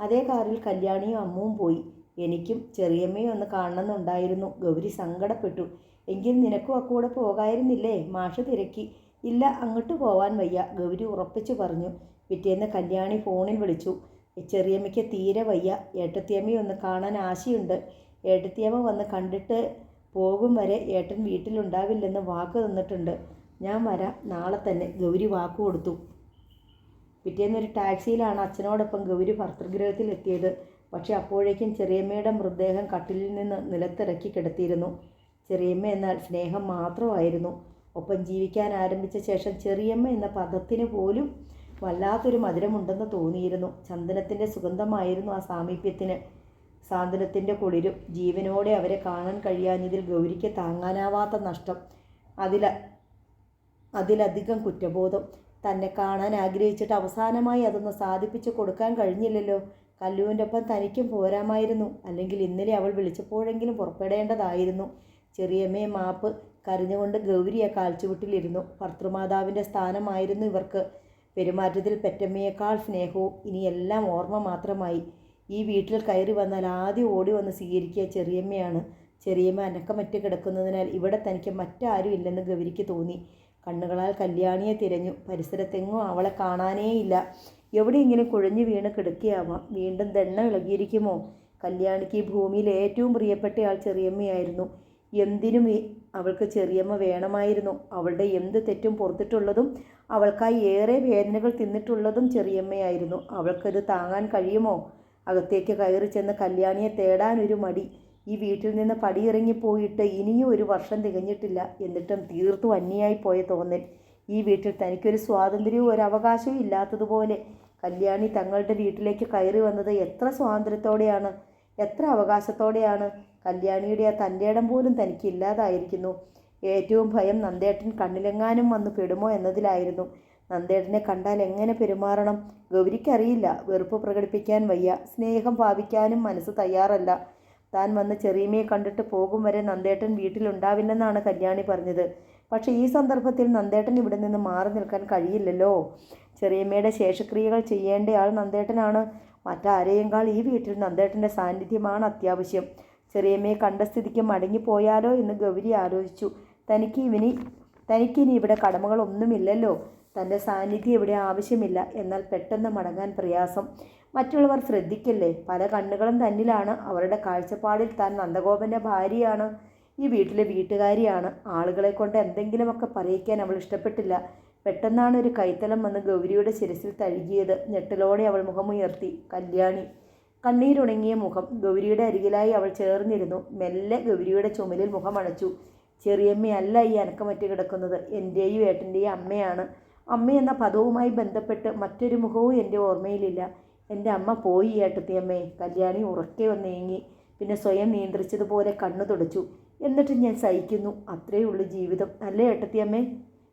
അതേ കാറിൽ കല്യാണിയും അമ്മുവും പോയി. എനിക്കും ചെറിയമ്മയും ഒന്ന് കാണണമെന്നുണ്ടായിരുന്നു. ഗൗരി സങ്കടപ്പെട്ടു. എങ്കിൽ നിനക്കും അക്കൂടെ പോകായിരുന്നില്ലേ. മാഷ് തിരക്കി. ഇല്ല, അങ്ങോട്ട് പോവാൻ വയ്യ, ഗൗരി ഉറപ്പിച്ചു പറഞ്ഞു. പിറ്റേന്ന് കല്യാണി ഫോണിൽ വിളിച്ചു. ചെറിയമ്മയ്ക്ക് തീരെ വയ്യ. ഏട്ടത്തിയമ്മയെ ഒന്ന് കാണാൻ ആശയുണ്ട്. ഏട്ടത്തിയമ്മ വന്ന് കണ്ടിട്ട് പോകും വരെ ഏട്ടൻ വീട്ടിലുണ്ടാവില്ലെന്ന് വാക്ക് തന്നിട്ടുണ്ട്. ഞാൻ വരാം നാളെ തന്നെ, ഗൗരി വാക്ക് കൊടുത്തു. പിറ്റേന്നൊരു ടാക്സിയിലാണ് അച്ഛനോടൊപ്പം ഗൗരി ഭർതൃഗൃഹത്തിൽ എത്തിയത്. പക്ഷെ അപ്പോഴേക്കും ചെറിയമ്മയുടെ മൃതദേഹം കട്ടിലിൽ നിന്ന് നിലത്തിറക്കി കിടത്തിയിരുന്നു. ചെറിയമ്മ എന്നാൽ സ്നേഹം മാത്രമായിരുന്നു. ഒപ്പം ജീവിക്കാൻ ആരംഭിച്ച ശേഷം ചെറിയമ്മ എന്ന പദത്തിന് പോലും വല്ലാത്തൊരു മധുരമുണ്ടെന്ന് തോന്നിയിരുന്നു. ചന്ദനത്തിൻ്റെ സുഗന്ധമായിരുന്നു ആ സാമീപ്യത്തിന്. സാന്ത്വനത്തിൻ്റെ കുളിരും. ജീവനോടെ അവരെ കാണാൻ കഴിയാഞ്ഞതിൽ ഗൗരിക്ക് താങ്ങാനാവാത്ത നഷ്ടം. അതിലധികം കുറ്റബോധം. തന്നെ കാണാൻ ആഗ്രഹിച്ചിട്ട് അവസാനമായി അതൊന്ന് സാധിപ്പിച്ചു കൊടുക്കാൻ കഴിഞ്ഞില്ലല്ലോ. കല്ലുവിൻ്റെ ഒപ്പം തനിക്കും പോരാമായിരുന്നു. അല്ലെങ്കിൽ ഇന്നലെ അവൾ വിളിച്ചപ്പോഴെങ്കിലും പുറപ്പെടേണ്ടതായിരുന്നു. ചെറിയമ്മയെ മാപ്പ്. കരഞ്ഞുകൊണ്ട് ഗൗരി ആ കാൽച്ചുവട്ടിലിരുന്നു. ഭർത്തൃമാതാവിൻ്റെ സ്ഥാനമായിരുന്നു ഇവർക്ക്. പെരുമാറ്റത്തിൽ പെറ്റമ്മയേക്കാൾ സ്നേഹവും. ഇനിയെല്ലാം ഓർമ്മ മാത്രമായി. ഈ വീട്ടിൽ കയറി വന്നാൽ ആദ്യം ഓടി വന്ന് സ്വീകരിക്കുക ചെറിയമ്മയാണ്. ചെറിയമ്മ അനക്കമറ്റ് കിടക്കുന്നതിനാൽ ഇവിടെ തനിക്ക് മറ്റാരും ഇല്ലെന്ന് ഗൗരിക്ക് തോന്നി. കണ്ണുകളാൽ കല്യാണിയെ തിരഞ്ഞു. പരിസരത്തെങ്ങും അവളെ കാണാനേയില്ല. എവിടെയെങ്കിലും കുഴഞ്ഞു വീണ് കിടക്കുകയാവാം. വീണ്ടും ദണ്ണ ഇളകിയിരിക്കുമോ. കല്യാണിക്ക് ഈ ഭൂമിയിൽ ഏറ്റവും പ്രിയപ്പെട്ടയാൾ ചെറിയമ്മയായിരുന്നു. എന്തിനും അവൾക്ക് ചെറിയമ്മ വേണമായിരുന്നു. അവളുടെ എന്ത് തെറ്റും പുറത്തിട്ടുള്ളതും അവൾക്കായി ഏറെ വേദനകൾ തിന്നിട്ടുള്ളതും ചെറിയമ്മയായിരുന്നു. അവൾക്കത് താങ്ങാൻ കഴിയുമോ. അകത്തേക്ക് കയറി ചെന്ന് കല്യാണിയെ തേടാനൊരു മടി. ഈ വീട്ടിൽ നിന്ന് പടിയിറങ്ങിപ്പോയിട്ട് ഇനിയും ഒരു വർഷം തികഞ്ഞിട്ടില്ല. എന്നിട്ടും തീർത്തും അന്യായി പോയ തോന്നൽ. ഈ വീട്ടിൽ തനിക്കൊരു സ്വാതന്ത്ര്യവും ഒരു അവകാശവും ഇല്ലാത്തതുപോലെ. കല്യാണി തങ്ങളുടെ വീട്ടിലേക്ക് കയറി വന്നത് എത്ര സ്വാതന്ത്ര്യത്തോടെയാണ്, എത്ര അവകാശത്തോടെയാണ്. കല്യാണിയുടെ ആ തൻ്റെ ഇടം പോലും തനിക്ക് ഇല്ലാതായിരിക്കുന്നു. ഏറ്റവും ഭയം നന്ദേട്ടൻ കണ്ണിലെങ്ങാനും വന്ന് പെടുമോ എന്നതിലായിരുന്നു. നന്ദേട്ടനെ കണ്ടാൽ എങ്ങനെ പെരുമാറണം. ഗൗരിക്കറിയില്ല. വെറുപ്പ് പ്രകടിപ്പിക്കാൻ വയ്യ. സ്നേഹം ഭാവിക്കാനും മനസ്സ് തയ്യാറല്ല. താൻ വന്ന് ചെറിയമ്മയെ കണ്ടിട്ട് പോകും വരെ നന്ദേട്ടൻ വീട്ടിലുണ്ടാവില്ലെന്നാണ് കല്യാണി പറഞ്ഞത്. പക്ഷേ ഈ സന്ദർഭത്തിൽ നന്ദേട്ടൻ ഇവിടെ നിന്ന് മാറി നിൽക്കാൻ കഴിയില്ലല്ലോ. ചെറിയമ്മയുടെ ശേഷക്രിയകൾ ചെയ്യേണ്ടയാൾ നന്ദേട്ടനാണ്. മറ്റാരെയേക്കാൾ ഈ വീട്ടിൽ നന്ദേട്ടൻ്റെ സാന്നിധ്യമാണ് അത്യാവശ്യം. ചെറിയമ്മയെ കണ്ട സ്ഥിതിക്ക് മടങ്ങിപ്പോയാലോ എന്ന് ഗൗരി ആലോചിച്ചു. തനിക്കിനി ഇവിടെ കടമകളൊന്നുമില്ലല്ലോ. തൻ്റെ സാന്നിധ്യം ഇവിടെ ആവശ്യമില്ല. എന്നാൽ പെട്ടെന്ന് മടങ്ങാൻ പ്രയാസം. മറ്റുള്ളവർ ശ്രദ്ധിക്കില്ലേ. പല കണ്ണുകളും തന്നിലാണ്. അവരുടെ കാഴ്ചപ്പാടിൽ താൻ നന്ദഗോപൻ്റെ ഭാര്യയാണ്. ഈ വീട്ടിലെ വീട്ടുകാരിയാണ്. ആളുകളെ കൊണ്ട് എന്തെങ്കിലുമൊക്കെ പറയിക്കാൻ അവൾ ഇഷ്ടപ്പെട്ടില്ല. പെട്ടെന്നാണ് ഒരു കൈത്തലം വന്ന് ഗൗരിയുടെ ശിരസിൽ തഴുകിയത്. ഞെട്ടലോടെ അവൾ മുഖമുയർത്തി. കല്യാണി. കണ്ണീരുണങ്ങിയ മുഖം. ഗൗരിയുടെ അരികിലായി അവൾ ചേർന്നിരുന്നു. മെല്ലെ ഗൗരിയുടെ ചുമലിൽ മുഖമണച്ചു. ചെറിയമ്മയല്ല ഈ അനക്കമറ്റ് കിടക്കുന്നത്, എൻ്റെയും ഏട്ടൻ്റെയും അമ്മയാണ്. അമ്മയെന്ന പദവുമായി ബന്ധപ്പെട്ട് മറ്റൊരു മുഖവും എൻ്റെ ഓർമ്മയിലില്ല. എൻ്റെ അമ്മ പോയി ഏട്ടത്തിയമ്മേ. കല്യാണി ഉറക്കെ നീങ്ങി. പിന്നെ സ്വയം നിയന്ത്രിച്ചതുപോലെ കണ്ണു തുടച്ചു. എന്നിട്ട് ഞാൻ സഹിക്കുന്നു, അത്രയേ ഉള്ളൂ ജീവിതം, അല്ലേ ഏട്ടത്തിയമ്മേ?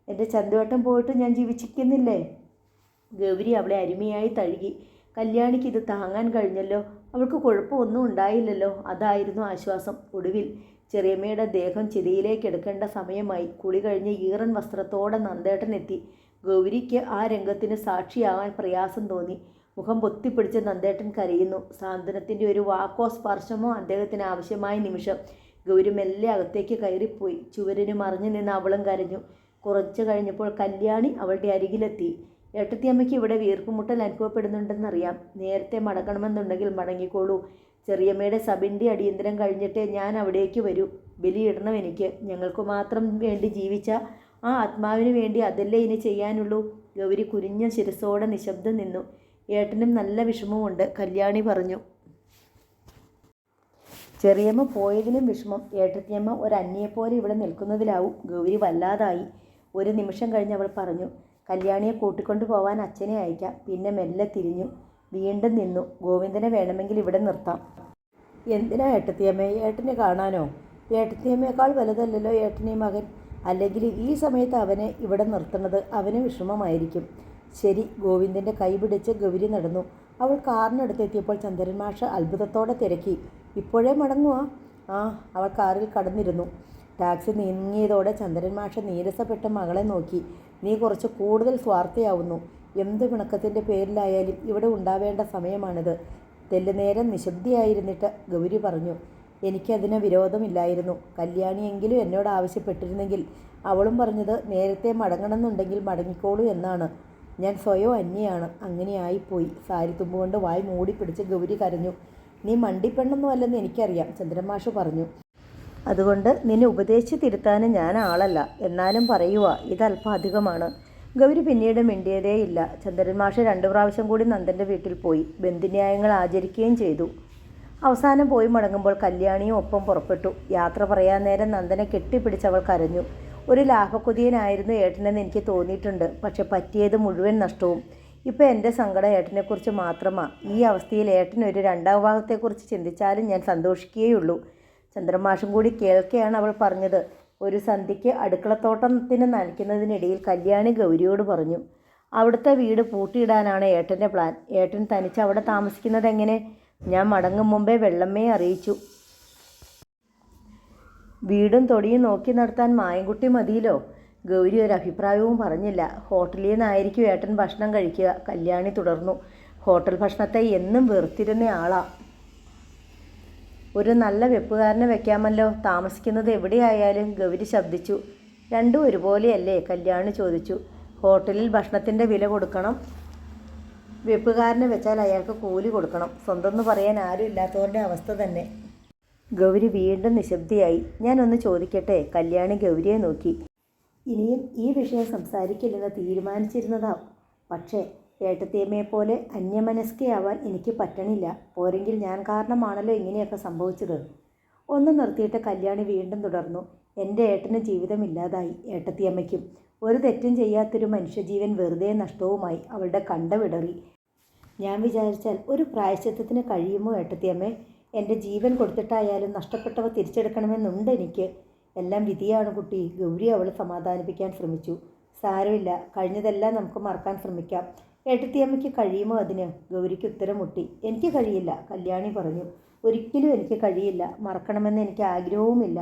എൻ്റെ ചന്തുവേട്ടൻ പോയിട്ട് ഞാൻ ജീവിച്ചിരിക്കുന്നില്ലേ? ഗൗരി അവളെ അരുമയായി തഴുകി. കല്യാണിക്ക് ഇത് താങ്ങാൻ കഴിഞ്ഞല്ലോ. അവൾക്ക് കുഴപ്പമൊന്നും ഉണ്ടായില്ലല്ലോ, അതായിരുന്നു ആശ്വാസം. ഒടുവിൽ ചെറിയമ്മയുടെ ദേഹം ചിതയിലേക്ക് എടുക്കേണ്ട സമയമായി. കുളി കഴിഞ്ഞ് ഈറൻ വസ്ത്രത്തോടെ നന്ദേട്ടൻ എത്തി. ഗൗരിക്ക് ആ രംഗത്തിന് സാക്ഷിയാവാൻ പ്രയാസം തോന്നി. മുഖം പൊത്തിപ്പിടിച്ച് നന്ദേട്ടൻ കരയുന്നു. സാന്ത്വനത്തിൻ്റെ ഒരു വാക്കോ സ്പർശമോ അദ്ദേഹത്തിന് ആവശ്യമായ നിമിഷം. ഗൗരി മെല്ലെ അകത്തേക്ക് കയറിപ്പോയി. ചുവരിന് മറിഞ്ഞു നിന്ന് അവളും കരഞ്ഞു. കുറച്ചു കഴിഞ്ഞപ്പോൾ കല്യാണി അവളുടെ അരികിലെത്തി. ഏട്ടത്തിയമ്മയ്ക്ക് ഇവിടെ വീർപ്പുമുട്ടൽ അനുഭവപ്പെടുന്നുണ്ടെന്നറിയാം. നേരത്തെ മടങ്ങണമെന്നുണ്ടെങ്കിൽ മടങ്ങിക്കോളൂ. ചെറിയമ്മയുടെ സബിൻ്റെ അടിയന്തരം കഴിഞ്ഞിട്ടേ ഞാൻ അവിടേക്ക് വരൂ. ബലിയിടണം എനിക്ക്. ഞങ്ങൾക്ക് മാത്രം വേണ്ടി ജീവിച്ച ആ ആത്മാവിന് വേണ്ടി അതല്ലേ ഇനി ചെയ്യാനുള്ളൂ. ഗൗരി കുനിഞ്ഞ ശിരസോടെ നിശബ്ദം നിന്നു. ഏട്ടനും നല്ല വിഷമമുണ്ട്, കല്യാണി പറഞ്ഞു. ചെറിയമ്മ പോയതിലും വിഷമം. ഏട്ടത്തിയമ്മ ഒരന്യയെപ്പോലെ ഇവിടെ നിൽക്കുന്നതിലാവും. ഗൗരി വല്ലാതായി. ഒരു നിമിഷം കഴിഞ്ഞ് അവൾ പറഞ്ഞു, കല്യാണിയെ കൂട്ടിക്കൊണ്ടു പോവാൻ അച്ഛനെ അയക്കാം. പിന്നെ മെല്ലെ തിരിഞ്ഞു. വീണ്ടും നിന്നു. ഗോവിന്ദനെ വേണമെങ്കിൽ ഇവിടെ നിർത്താം. എന്തിനാ ഏട്ടത്തിയമ്മേ? ഏട്ടനെ കാണാനോ? ഏട്ടത്തിയമ്മയേക്കാൾ വലുതല്ലല്ലോ ഏട്ടനെ മകൻ. അല്ലെങ്കിൽ ഈ സമയത്ത് അവനെ ഇവിടെ നിർത്തുന്നത് അവന് വിഷമമായിരിക്കും. ശരി. ഗോവിന്ദൻ്റെ കൈ പിടിച്ച് ഗൗരി നടന്നു. അവൾ കാറിനടുത്തെത്തിയപ്പോൾ ചന്ദ്രൻ മാഷ് അത്ഭുതത്തോടെ തിരക്കി. ഇപ്പോഴേ മടങ്ങുവാ? ആ. അവൾ കാറിൽ കടന്നിരുന്നു. ടാക്സി നീങ്ങിയതോടെ ചന്ദ്രൻ മാഷ് നീരസപ്പെട്ട മകളെ നോക്കി. നീ കുറച്ച് കൂടുതൽ സ്വാർത്ഥയാവുന്നു. എന്ത് പിണക്കത്തിൻ്റെ പേരിലായാലും ഇവിടെ ഉണ്ടാവേണ്ട സമയമാണിത്. തെല്ലുനേരം നിശബ്ദയായിരുന്നിട്ട് ഗൗരി പറഞ്ഞു, എനിക്കതിന് വിരോധമില്ലായിരുന്നു. കല്യാണിയെങ്കിലും എന്നോട് ആവശ്യപ്പെട്ടിരുന്നെങ്കിൽ. അവളും പറഞ്ഞത് നേരത്തെ മടങ്ങണമെന്നുണ്ടെങ്കിൽ മടങ്ങിക്കോളൂ എന്നാണ്. ഞാൻ സ്വയം അന്യയാണ്, അങ്ങനെ ആയിപ്പോയി. സാരി തുമ്പുകൊണ്ട് വായി മൂടിപ്പിടിച്ച് ഗൗരി കരഞ്ഞു. നീ മണ്ടിപ്പെണ്ണൊന്നുമല്ലെന്ന് എനിക്കറിയാം, ചന്ദ്രമാഷ് പറഞ്ഞു. അതുകൊണ്ട് നിന്നെ ഉപദേശിച്ച് തിരുത്താനും ഞാൻ ആളല്ല. എന്നാലും പറയുക, ഇതല്പം അധികമാണ്. ഗൗരി പിന്നീട് മിണ്ടിയതേയില്ല. ചന്ദ്രൻ മാഷ് 2 പ്രാവശ്യം കൂടി നന്ദൻ്റെ വീട്ടിൽ പോയി. ബന്ധുന്യായങ്ങൾ ആചരിക്കുകയും ചെയ്തു. അവസാനം പോയി മടങ്ങുമ്പോൾ കല്യാണിയും ഒപ്പം പുറപ്പെട്ടു. യാത്ര പറയാൻ നേരം നന്ദനെ കെട്ടിപ്പിടിച്ചവൾ കരഞ്ഞു. ഒരു ലാഭക്കൊതിയനായിരുന്നു ഏട്ടനെന്ന് എനിക്ക് തോന്നിയിട്ടുണ്ട്. പക്ഷെ പറ്റിയത് മുഴുവൻ നഷ്ടവും. ഇപ്പോൾ എൻ്റെ സങ്കടം ഏട്ടനെക്കുറിച്ച് മാത്രമാണ്. ഈ അവസ്ഥയിൽ ഏട്ടൻ ഒരു 2ാം ഭാഗത്തെക്കുറിച്ച് ചിന്തിച്ചാലും ഞാൻ സന്തോഷിക്കുകയുള്ളൂ. ചന്ദ്രമാഷും കൂടി കേൾക്കെയാണ് അവൾ പറഞ്ഞത്. ഒരു സന്ധ്യയ്ക്ക് അടുക്കളത്തോട്ടത്തിന് നനയ്ക്കുന്നതിനിടയിൽ കല്യാണി ഗൗരിയോട് പറഞ്ഞു, അവിടുത്തെ വീട് പൂട്ടിയിടാനാണ് ഏട്ടൻ്റെ പ്ലാൻ. ഏട്ടൻ തനിച്ച് അവിടെ താമസിക്കുന്നത് എങ്ങനെ? ഞാൻ മടങ്ങും മുമ്പേ വെള്ളമ്മയെ അറിയിച്ചു. വീടും തൊടിയും നോക്കി നടത്താൻ മായൻകുട്ടി മതിയല്ലോ. ഗൗരി ഒരു അഭിപ്രായവും പറഞ്ഞില്ല. ഹോട്ടലിൽ നിന്നായിരിക്കും ഏട്ടൻ ഭക്ഷണം കഴിക്കുക. കല്യാണി തുടർന്നു. ഹോട്ടൽ ഭക്ഷണത്തെ എന്നും വെറുത്തിരുന്ന ആളാ. ഒരു നല്ല വെപ്പുകാരനെ വെക്കാമല്ലോ. താമസിക്കുന്നത് എവിടെയായാലും. ഗൗരി ശബ്ദിച്ചു. രണ്ടും ഒരുപോലെയല്ലേ? കല്യാണി ചോദിച്ചു. ഹോട്ടലിൽ ഭക്ഷണത്തിൻ്റെ വില കൊടുക്കണം. വെപ്പുകാരനെ വെച്ചാൽ അയാൾക്ക് കൂലി കൊടുക്കണം. സ്വന്തം എന്ന് പറയാൻ ആരും ഇല്ലാത്തവരുടെ അവസ്ഥ തന്നെ. ഗൗരി വീണ്ടും നിശബ്ദയായി. ഞാനൊന്ന് ചോദിക്കട്ടെ? കല്യാണി ഗൗരിയെ നോക്കി. ഇനിയും ഈ വിഷയം സംസാരിക്കില്ലെന്ന് തീരുമാനിച്ചിരുന്നതാ. പക്ഷേ ഏട്ടത്തിയമ്മയെപ്പോലെ അന്യമനസ്കയാവാൻ എനിക്ക് പറ്റണില്ല. പോരെങ്കിൽ ഞാൻ കാരണമാണല്ലോ ഇങ്ങനെയൊക്കെ സംഭവിച്ചത്. ഒന്ന് നിർത്തിയിട്ട് കല്യാണി വീണ്ടും തുടർന്നു. എൻ്റെ ഏട്ടന് ജീവിതമില്ലാതായി. ഏട്ടത്തിയമ്മയ്ക്കും. ഒരു തെറ്റും ചെയ്യാത്തൊരു മനുഷ്യജീവൻ വെറുതെ നഷ്ടവുമായി. അവളുടെ കണ്ട വിടറി. ഞാൻ വിചാരിച്ചാൽ ഒരു പ്രായശ്ചിത്തത്തിന് കഴിയുമോ ഏട്ടത്തിയമ്മേ? എൻ്റെ ജീവൻ കൊടുത്തിട്ടായാലും നഷ്ടപ്പെട്ടവ തിരിച്ചെടുക്കണമെന്നുണ്ട് എനിക്ക്. എല്ലാം വിധിയാണ് കുട്ടി. ഗൗരി അവൾ സമാധാനിപ്പിക്കാൻ ശ്രമിച്ചു. സാരമില്ല, കഴിഞ്ഞതെല്ലാം നമുക്ക് മറക്കാൻ ശ്രമിക്കാം. ഏട്ടത്തിയമ്മയ്ക്ക് കഴിയുമോ അതിന്? ഗൗരിക്ക് ഉത്തരം മുട്ടി. എനിക്ക് കഴിയില്ല, കല്യാണി പറഞ്ഞു. ഒരിക്കലും എനിക്ക് കഴിയില്ല. മറക്കണമെന്ന് എനിക്ക് ആഗ്രഹവുമില്ല.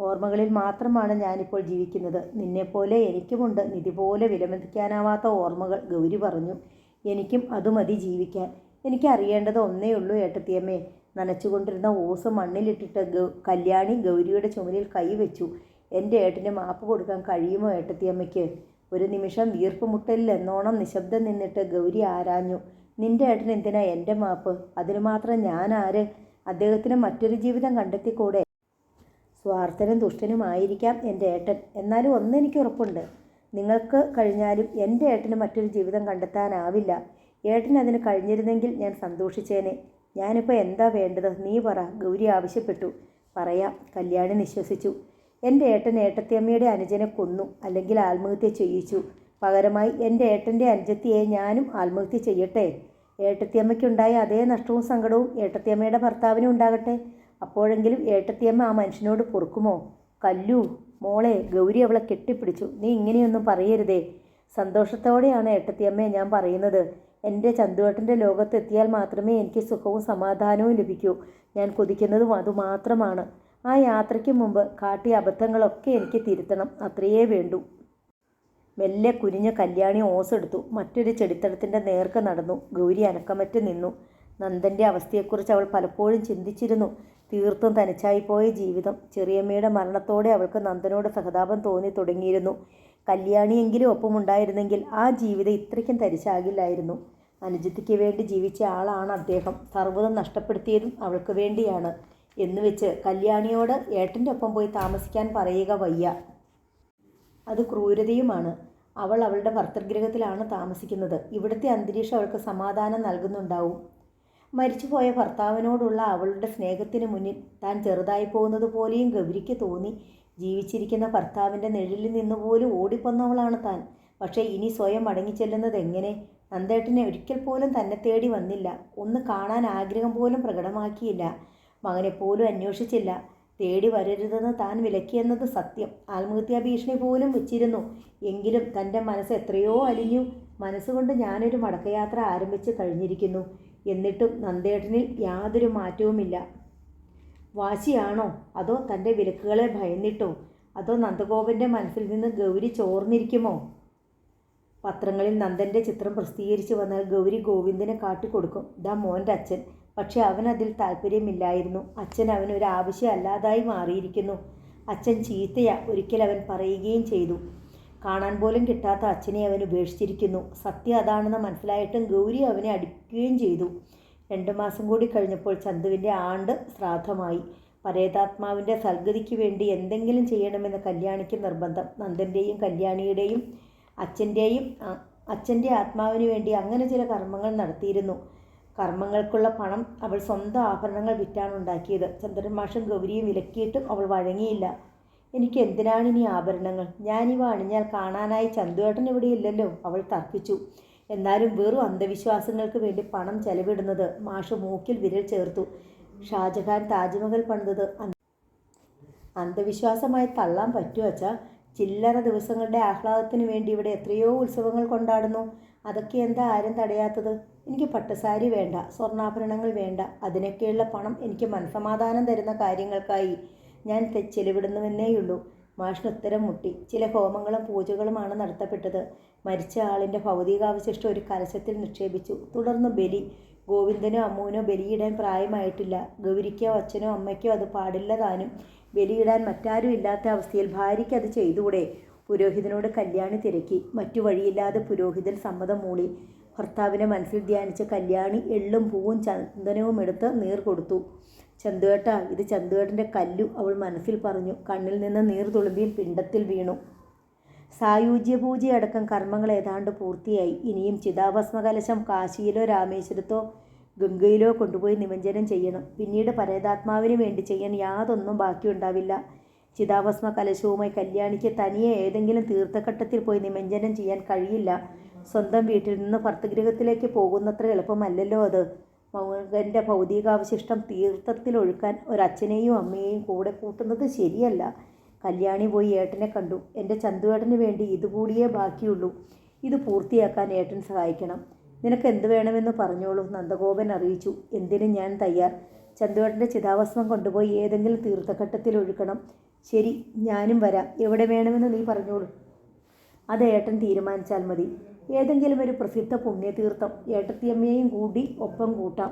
ഓർമ്മകളിൽ മാത്രമാണ് ഞാനിപ്പോൾ ജീവിക്കുന്നത്. നിന്നെപ്പോലെ എനിക്കുമുണ്ട് നിധി പോലെ വിലമതിക്കാനാവാത്ത ഓർമ്മകൾ. ഗൗരി പറഞ്ഞു. എനിക്കും അതുമതി ജീവിക്കാൻ. എനിക്ക് അറിയേണ്ടത് ഒന്നേ ഉള്ളൂ ഏട്ടത്തിയമ്മേ. നനച്ചുകൊണ്ടിരുന്ന ഓസ് മണ്ണിലിട്ടിട്ട് കല്യാണി ഗൗരിയുടെ ചുമലിൽ കൈവച്ചു. എൻ്റെ ഏട്ടന് മാപ്പ് കൊടുക്കാൻ കഴിയുമോ ഏട്ടത്തിയമ്മയ്ക്ക്? ഒരു നിമിഷം വീർപ്പുമുട്ടലിൽ എന്നോണം നിശബ്ദം നിന്നിട്ട് ഗൗരി ആരാഞ്ഞു. നിൻ്റെ ഏട്ടൻ എന്തിനാ എൻ്റെ മാപ്പ്? അതിന് മാത്രം ഞാൻ ആര്? അദ്ദേഹത്തിന് മറ്റൊരു ജീവിതം കണ്ടെത്തിക്കൂടെ? സ്വാർത്ഥനും ദുഷ്ടനുമായിരിക്കാം എൻ്റെ ഏട്ടൻ. എന്നാലും ഒന്നെനിക്ക് ഉറപ്പുണ്ട്, നിങ്ങൾക്ക് കഴിഞ്ഞാലും എൻ്റെ ഏട്ടന് മറ്റൊരു ജീവിതം കണ്ടെത്താനാവില്ല. ഏട്ടന് അതിന് കഴിഞ്ഞിരുന്നെങ്കിൽ ഞാൻ സന്തോഷിച്ചേനെ. ഞാനിപ്പോൾ എന്താ വേണ്ടത്, നീ പറ, ഗൗരി ആവശ്യപ്പെട്ടു. പറയാം, കല്യാണി നിശ്വസിച്ചു. എൻ്റെ ഏട്ടൻ ഏട്ടത്തിയമ്മയുടെ അനുജനെ കൊന്നു, അല്ലെങ്കിൽ ആത്മഹത്യ ചെയ്യിച്ചു. പകരമായി എൻ്റെ ഏട്ടൻ്റെ അനുജത്തിയെ ഞാനും ആത്മഹത്യ ചെയ്യട്ടെ. ഏട്ടത്തിയമ്മയ്ക്കുണ്ടായ അതേ നഷ്ടവും സങ്കടവും ഏട്ടത്തിയമ്മയുടെ ഭർത്താവിനും ഉണ്ടാകട്ടെ. അപ്പോഴെങ്കിലും ഏട്ടത്തിയമ്മ ആ മനുഷ്യനോട് പൊറുക്കുമോ? കല്ലു മോളെ, ഗൗരി അവളെ കെട്ടിപ്പിടിച്ചു. നീ ഇങ്ങനെയൊന്നും പറയരുതേ. സന്തോഷത്തോടെയാണ് ഏട്ടത്തിയമ്മയെ ഞാൻ പറയുന്നത്. എൻ്റെ ചന്തുവേട്ടൻ്റെ ലോകത്തെത്തിയാൽ മാത്രമേ എനിക്ക് സുഖവും സമാധാനവും ലഭിക്കൂ. ഞാൻ കൊതിക്കുന്നതും അതുമാത്രമാണ്. ആ യാത്രയ്ക്ക് മുമ്പ് കാട്ടിയ അബദ്ധങ്ങളൊക്കെ എനിക്ക് തിരുത്തണം, അത്രയേ വേണ്ടൂ. മെല്ലെ കുനിഞ്ഞ് കല്യാണി ഓസെടുത്തു. മറ്റൊരു ചെടിത്തടത്തിൻ്റെ നേർക്ക് നടന്നു. ഗൗരി അനക്കമറ്റ് നിന്നു. നന്ദൻ്റെ അവസ്ഥയെക്കുറിച്ച് അവൾ പലപ്പോഴും ചിന്തിച്ചിരുന്നു. തീർത്തും തനിച്ചായിപ്പോയ ജീവിതം. ചെറിയമ്മയുടെ മരണത്തോടെ അവൾക്ക് നന്ദനോട് സഹതാപം തോന്നി തുടങ്ങിയിരുന്നു. കല്യാണിയെങ്കിലും ഒപ്പമുണ്ടായിരുന്നെങ്കിൽ ആ ജീവിതം ഇത്രയ്ക്കും തരിച്ചാകില്ലായിരുന്നു. അനുജത്തിക്ക് വേണ്ടി ജീവിച്ച ആളാണ് അദ്ദേഹം. സർവ്വതും നഷ്ടപ്പെടുത്തിയതും അവൾക്ക് വേണ്ടിയാണ് എന്നുവെച്ച് കല്യാണിയോട് ഏട്ടൻ്റെ ഒപ്പം പോയി താമസിക്കാൻ പറയുക വയ്യ. അത് ക്രൂരതയുമാണ്. അവൾ അവളുടെ ഭർതൃഗൃഹത്തിലാണ് താമസിക്കുന്നത്. ഇവിടുത്തെ അന്തരീക്ഷം അവൾക്ക് സമാധാനം നൽകുന്നുണ്ടാവും. മരിച്ചുപോയ ഭർത്താവിനോടുള്ള അവളുടെ സ്നേഹത്തിന് മുന്നിൽ താൻ ചെറുതായി പോകുന്നത് പോലെയും ഗൗരിക്ക് തോന്നി. ജീവിച്ചിരിക്കുന്ന ഭർത്താവിൻ്റെ നിഴലിൽ നിന്നുപോലും ഓടിപ്പോന്നവളാണ് താൻ. പക്ഷേ ഇനി സ്വയം മടങ്ങിച്ചെല്ലുന്നത് എങ്ങനെ? നന്ദേട്ടനെ ഒരിക്കൽ പോലും തന്നെ തേടി വന്നില്ല. ഒന്ന് കാണാൻ ആഗ്രഹം പോലും പ്രകടമാക്കിയില്ല. മകനെപ്പോലും അന്വേഷിച്ചില്ല. തേടി വരരുതെന്ന് താൻ വിലക്കിയെന്നത് സത്യം. ആത്മഹത്യാ ഭീഷണി പോലും വെച്ചിരുന്നു. എങ്കിലും തൻ്റെ മനസ്സ് എത്രയോ അലിഞ്ഞു. മനസ്സുകൊണ്ട് ഞാനൊരു മടക്കയാത്ര ആരംഭിച്ച് കഴിഞ്ഞിരിക്കുന്നു. എന്നിട്ടും നന്ദേട്ടനിൽ യാതൊരു മാറ്റവുമില്ല. വാശിയാണോ? അതോ തൻ്റെ വിലക്കുകളെ ഭയന്നിട്ടോ? അതോ നന്ദഗോപൻ്റെ മനസ്സിൽ നിന്ന് ഗൗരി ചോർന്നിരിക്കുമോ? പത്രങ്ങളിൽ നന്ദൻ്റെ ചിത്രം പ്രസിദ്ധീകരിച്ചു വന്നാൽ ഗൗരി ഗോവിന്ദനെ കാട്ടിക്കൊടുക്കും, ഇതാ മോൻ്റെ അച്ഛൻ. പക്ഷെ അവനതിൽ താല്പര്യമില്ലായിരുന്നു. അച്ഛൻ അവനൊരു ആവശ്യം അല്ലാതായി മാറിയിരിക്കുന്നു. അച്ഛൻ ചീത്തയാ, ഒരിക്കൽ അവൻ പറയുകയും ചെയ്തു. കാണാൻ പോലും കിട്ടാത്ത അച്ഛനെ അവൻ ഉപേക്ഷിച്ചിരിക്കുന്നു. സത്യം അതാണെന്ന് മനസ്സിലായിട്ടും ഗൗരി അവനെ അടിക്കുകയും ചെയ്തു. 2 മാസം കൂടി കഴിഞ്ഞപ്പോൾ ചന്തുവിൻ്റെ ആണ്ട് ശ്രാദ്ധമായി. പരേതാത്മാവിൻ്റെ സൽഗതിക്ക് വേണ്ടി എന്തെങ്കിലും ചെയ്യണമെന്ന് കല്യാണിക്ക് നിർബന്ധം. നന്ദൻ്റെയും കല്യാണിയുടെയും അച്ഛൻ്റെ ആത്മാവിന് വേണ്ടി അങ്ങനെ ചില കർമ്മങ്ങൾ നടത്തിയിരുന്നു. കർമ്മങ്ങൾക്കുള്ള പണം അവൾ സ്വന്തം ആഭരണങ്ങൾ വിറ്റാണ് ഉണ്ടാക്കിയത്. ചന്ദ്രൻ മാഷും ഗൗരിയും വിലക്കിയിട്ടും അവൾ വഴങ്ങിയില്ല. എനിക്ക് എന്തിനാണിനി ആഭരണങ്ങൾ? ഞാനിവ അണിഞ്ഞാൽ കാണാനായി ചന്തുവേട്ടൻ ഇവിടെയില്ലല്ലോ, അവൾ തർക്കിച്ചു. എന്നാലും വെറും അന്ധവിശ്വാസങ്ങൾക്ക് വേണ്ടി പണം ചെലവിടുന്നത്? മാഷ് മൂക്കിൽ വിരൽ ചേർത്തു. ഷാജഹാൻ താജ്മഹൽ പണിതത് അന്ധവിശ്വാസമായി തള്ളാൻ പറ്റുമോ അച്ഛാ? ചില്ലറ ദിവസങ്ങളുടെ ആഹ്ലാദത്തിന് വേണ്ടി ഇവിടെ എത്രയോ ഉത്സവങ്ങൾ കൊണ്ടാടുന്നു. അതൊക്കെ എന്താ ആരും തടയാത്തത്? എനിക്ക് പട്ടുസാരി വേണ്ട, സ്വർണ്ണാഭരണങ്ങൾ വേണ്ട. അതിനൊക്കെയുള്ള പണം എനിക്ക് മനസമാധാനം തരുന്ന കാര്യങ്ങൾക്കായി ഞാൻ ചെലവിടുന്നുവെന്നേയുള്ളൂ. മാഷിന് ഉത്തരം മുട്ടി. ചില ഹോമങ്ങളും പൂജകളുമാണ് നടത്തപ്പെട്ടത്. മരിച്ച ആളിൻ്റെ ഭൗതികാവശിഷ്ടം ഒരു കലശത്തിൽ നിക്ഷേപിച്ചു. തുടർന്ന് ബലി. ഗോവിന്ദനോ അമ്മുവിനോ ബലിയിടാൻ പ്രായമായിട്ടില്ല. ഗൗരിക്കോ അച്ഛനോ അമ്മയ്ക്കോ അത് പാടില്ല താനും. ബലിയിടാൻ മറ്റാരും ഇല്ലാത്ത അവസ്ഥയിൽ ഭാര്യയ്ക്ക് അത് ചെയ്തുകൂടെ? പുരോഹിതനോട് കല്യാണി തിരക്കി. മറ്റു വഴിയില്ലാതെ പുരോഹിതൻ സമ്മതം മൂളി. ഭർത്താവിനെ മനസ്സിൽ ധ്യാനിച്ച് കല്യാണി എള്ളും പൂവും ചന്ദനവും എടുത്ത് നീർ കൊടുത്തു. ചന്തുവേട്ടാ, ഇത് ചന്തുവേട്ടൻ്റെ കല്ലു, അവൾ മനസ്സിൽ പറഞ്ഞു. കണ്ണിൽ നിന്ന് നീർ തുളുമ്പിയും പിണ്ടത്തിൽ വീണു. സായുജ്യപൂജയടക്കം കർമ്മങ്ങൾ ഏതാണ്ട് പൂർത്തിയായി. ഇനിയും ചിതാഭസ്മ കലശം കാശിയിലോ രാമേശ്വരത്തോ ഗംഗയിലോ കൊണ്ടുപോയി നിമഞ്ജനം ചെയ്യണം. പിന്നീട് പരേതാത്മാവിന് വേണ്ടി ചെയ്യാൻ യാതൊന്നും ബാക്കിയുണ്ടാവില്ല. ചിതാഭസ്മ കലശവുമായി കല്യാണിക്ക് തനിയെ ഏതെങ്കിലും തീർത്ഥഘട്ടത്തിൽ പോയി നിമഞ്ജനം ചെയ്യാൻ കഴിയില്ല. സ്വന്തം വീട്ടിൽ നിന്ന് ഭർതൃഗൃഹത്തിലേക്ക് പോകുന്നത്ര എളുപ്പമല്ലല്ലോ അത്. മകൻ്റെ ഭൗതികാവശിഷ്ടം തീർത്ഥത്തിലൊഴുക്കാൻ ഒരച്ഛനെയും അമ്മയെയും കൂടെ കൂട്ടുന്നത് ശരിയല്ല. കല്യാണി പോയി ഏട്ടനെ കണ്ടു. എൻ്റെ ചന്തുവേട്ടന് വേണ്ടി ഇതുകൂടിയേ ബാക്കിയുള്ളൂ. ഇത് പൂർത്തിയാക്കാൻ ഏട്ടൻ സഹായിക്കണം. നിനക്ക് എന്ത് വേണമെന്ന് പറഞ്ഞോളൂ, നന്ദഗോപൻ അറിയിച്ചു. എന്തിനും ഞാൻ തയ്യാർ. ചന്തുവേട്ടൻ്റെ ചിതാഭസ്മം കൊണ്ടുപോയി ഏതെങ്കിലും തീർത്ഥഘട്ടത്തിൽ ഒഴുക്കണം. ശരി, ഞാനും വരാം. എവിടെ വേണമെന്ന് നീ പറഞ്ഞോളൂ. അത് ഏട്ടൻ തീരുമാനിച്ചാൽ മതി. ഏതെങ്കിലും ഒരു പ്രസിദ്ധ പുണ്യതീർത്ഥം. ഏട്ടത്തിയമ്മയെയും കൂടി ഒപ്പം കൂട്ടാം.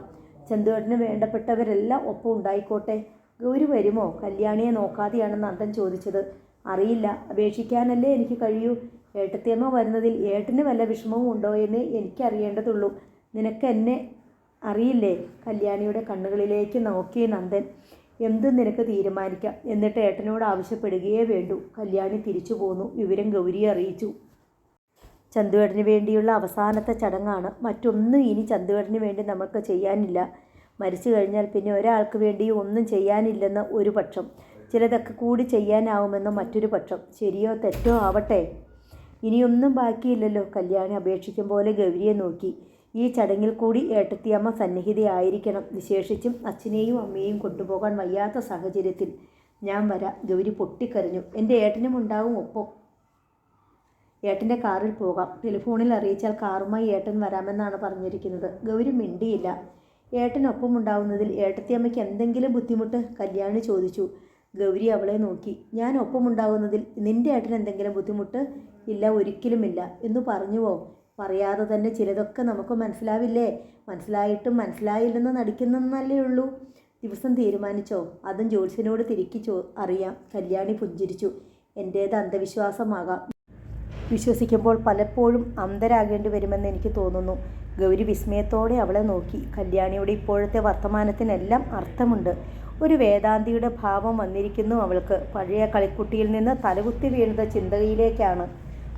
ചന്തുവേട്ടന് വേണ്ടപ്പെട്ടവരെല്ലാം ഒപ്പം ഉണ്ടായിക്കോട്ടെ. ഗൗരി വരുമോ? കല്യാണിയെ നോക്കാതെയാണ് നന്ദൻ ചോദിച്ചത്. അറിയില്ല, അപേക്ഷിക്കാനല്ലേ എനിക്ക് കഴിയൂ. ഏട്ടത്തിയമ്മ വരുന്നതിൽ ഏട്ടന് വല്ല വിഷമവും ഉണ്ടോ എന്ന് എനിക്കറിയേണ്ടതുള്ളൂ. നിനക്ക് എന്നെ അറിയില്ലേ? കല്യാണിയുടെ കണ്ണുകളിലേക്ക് നോക്കി നന്ദൻ. എന്തും നിനക്ക് തീരുമാനിക്കാം. എന്നിട്ട് ഏട്ടനോട് ആവശ്യപ്പെടുകയേ വേണ്ടൂ. കല്യാണി തിരിച്ചു പോന്നു. വിവരം ഗൗരിയെ അറിയിച്ചു. ചന്തുവേട്ടന് വേണ്ടിയുള്ള അവസാനത്തെ ചടങ്ങാണ്. മറ്റൊന്നും ഇനി ചന്തുവേട്ടന് വേണ്ടി നമുക്ക് ചെയ്യാനില്ല. മരിച്ചു കഴിഞ്ഞാൽ പിന്നെ ഒരാൾക്ക് വേണ്ടിയും ഒന്നും ചെയ്യാനില്ലെന്ന് ഒരു പക്ഷം, ചിലതൊക്കെ കൂടി ചെയ്യാനാവുമെന്ന് മറ്റൊരു പക്ഷം. ശരിയോ തെറ്റോ ആവട്ടെ, ഇനിയൊന്നും ബാക്കിയില്ലല്ലോ. കല്യാണി അപേക്ഷിക്കും പോലെ ഗൗരിയെ നോക്കി. ഈ ചടങ്ങിൽ കൂടി ഏട്ടത്തിയമ്മ സന്നിഹിതയായിരിക്കണം, വിശേഷിച്ചും അച്ഛനെയും അമ്മയെയും കൊണ്ടുപോകാൻ വയ്യാത്ത സാഹചര്യത്തിൽ. ഞാൻ വരാം. ഗൗരി പൊട്ടിക്കരഞ്ഞു. എൻ്റെ ഏട്ടനും ഉണ്ടാവും ഒപ്പം. ഏട്ടൻ്റെ കാറിൽ പോകാം. ടെലിഫോണിൽ അറിയിച്ചാൽ കാറുമായി ഏട്ടൻ വരാമെന്നാണ് പറഞ്ഞിരിക്കുന്നത്. ഗൗരി മിണ്ടിയില്ല. ഏട്ടനൊപ്പം ഉണ്ടാവുന്നതിൽ ഏട്ടത്തിയമ്മയ്ക്ക് എന്തെങ്കിലും ബുദ്ധിമുട്ട്? കല്യാണി ചോദിച്ചു. ഗൗരി അവളെ നോക്കി. ഞാൻ ഒപ്പമുണ്ടാകുന്നതിൽ നിന്റെ ഏട്ടൻ എന്തെങ്കിലും ബുദ്ധിമുട്ട്? ഇല്ല, ഒരിക്കലുമില്ല എന്ന് പറഞ്ഞുവോ? പറയാതെ തന്നെ ചിലതൊക്കെ നമുക്ക് മനസ്സിലാവില്ലേ? മനസ്സിലായിട്ടും മനസ്സിലായില്ലെന്ന് നടിക്കുന്നല്ലേ ഉള്ളൂ. ദിവസം തീരുമാനിച്ചോ? അതും ജോത്സ്യനോട് തിരിക്കി അറിയാം. കല്യാണി പുഞ്ചിരിച്ചു. എൻ്റേത് അന്ധവിശ്വാസമാകാം. വിശ്വസിക്കുമ്പോൾ പലപ്പോഴും അന്ധരാകേണ്ടി വരുമെന്ന് എനിക്ക് തോന്നുന്നു. ഗൗരി വിസ്മയത്തോടെ അവളെ നോക്കി. കല്യാണിയുടെ ഇപ്പോഴത്തെ വർത്തമാനത്തിനെല്ലാം അർത്ഥമുണ്ട്. ഒരു വേദാന്തിയുടെ ഭാവം വന്നിരിക്കുന്നു അവൾക്ക്. പഴയ കളിക്കുട്ടിയിൽ നിന്ന് തലകുത്തി വീണത് ചിന്തയിലേക്കാണ്.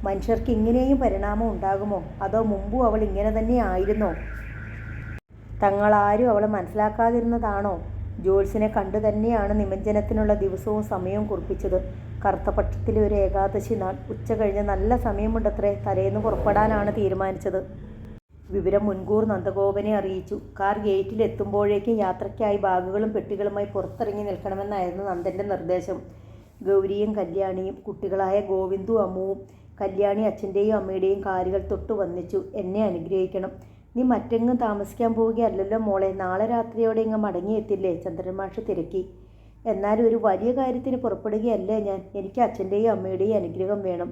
മനുഷ്യർക്ക് ഇങ്ങനെയും പരിണാമം ഉണ്ടാകുമോ? അതോ മുമ്പും അവൾ ഇങ്ങനെ തന്നെ ആയിരുന്നോ? തങ്ങളാരും അവളെ മനസ്സിലാക്കാതിരുന്നതാണോ? ജോത്സ്യനെ കണ്ടു തന്നെയാണ് നിമഞ്ജനത്തിനുള്ള ദിവസവും സമയവും കുറിപ്പിച്ചത്. കറുത്തപക്ഷത്തിലെ ഒരു ഏകാദശി നാൾ. ഉച്ച കഴിഞ്ഞ് നല്ല സമയമുണ്ടത്രേ. തലേന്ന് പുറപ്പെടാനാണ് തീരുമാനിച്ചത്. വിവരം മുൻകൂർ നന്ദഗോപനെ അറിയിച്ചു. കാർ ഗേറ്റിൽ എത്തുമ്പോഴേക്കും യാത്രയ്ക്കായി ബാഗുകളും പെട്ടികളുമായി പുറത്തിറങ്ങി നിൽക്കണമെന്നായിരുന്നു നന്ദൻ്റെ നിർദ്ദേശം. ഗൗരിയും കല്യാണിയും കുട്ടികളായ ഗോവിന്ദു അമ്മുവും കല്യാണി അച്ഛൻ്റെയും അമ്മയുടെയും കാലുകൾ തൊട്ട് വന്നിച്ചു. എന്നെ അനുഗ്രഹിക്കണം. നീ മറ്റെങ്ങും താമസിക്കാൻ പോവുകയല്ലല്ലോ മോളെ. നാളെ രാത്രിയോടെ ഇങ്ങ് മടങ്ങിയെത്തില്ലേ? ചന്ദ്രൻമാഷ് തിരക്കി. എന്നാലും ഒരു വലിയ കാര്യത്തിന് പുറപ്പെടുകയല്ലേ ഞാൻ. എനിക്ക് അച്ഛൻ്റെയും അമ്മയുടെയും അനുഗ്രഹം വേണം.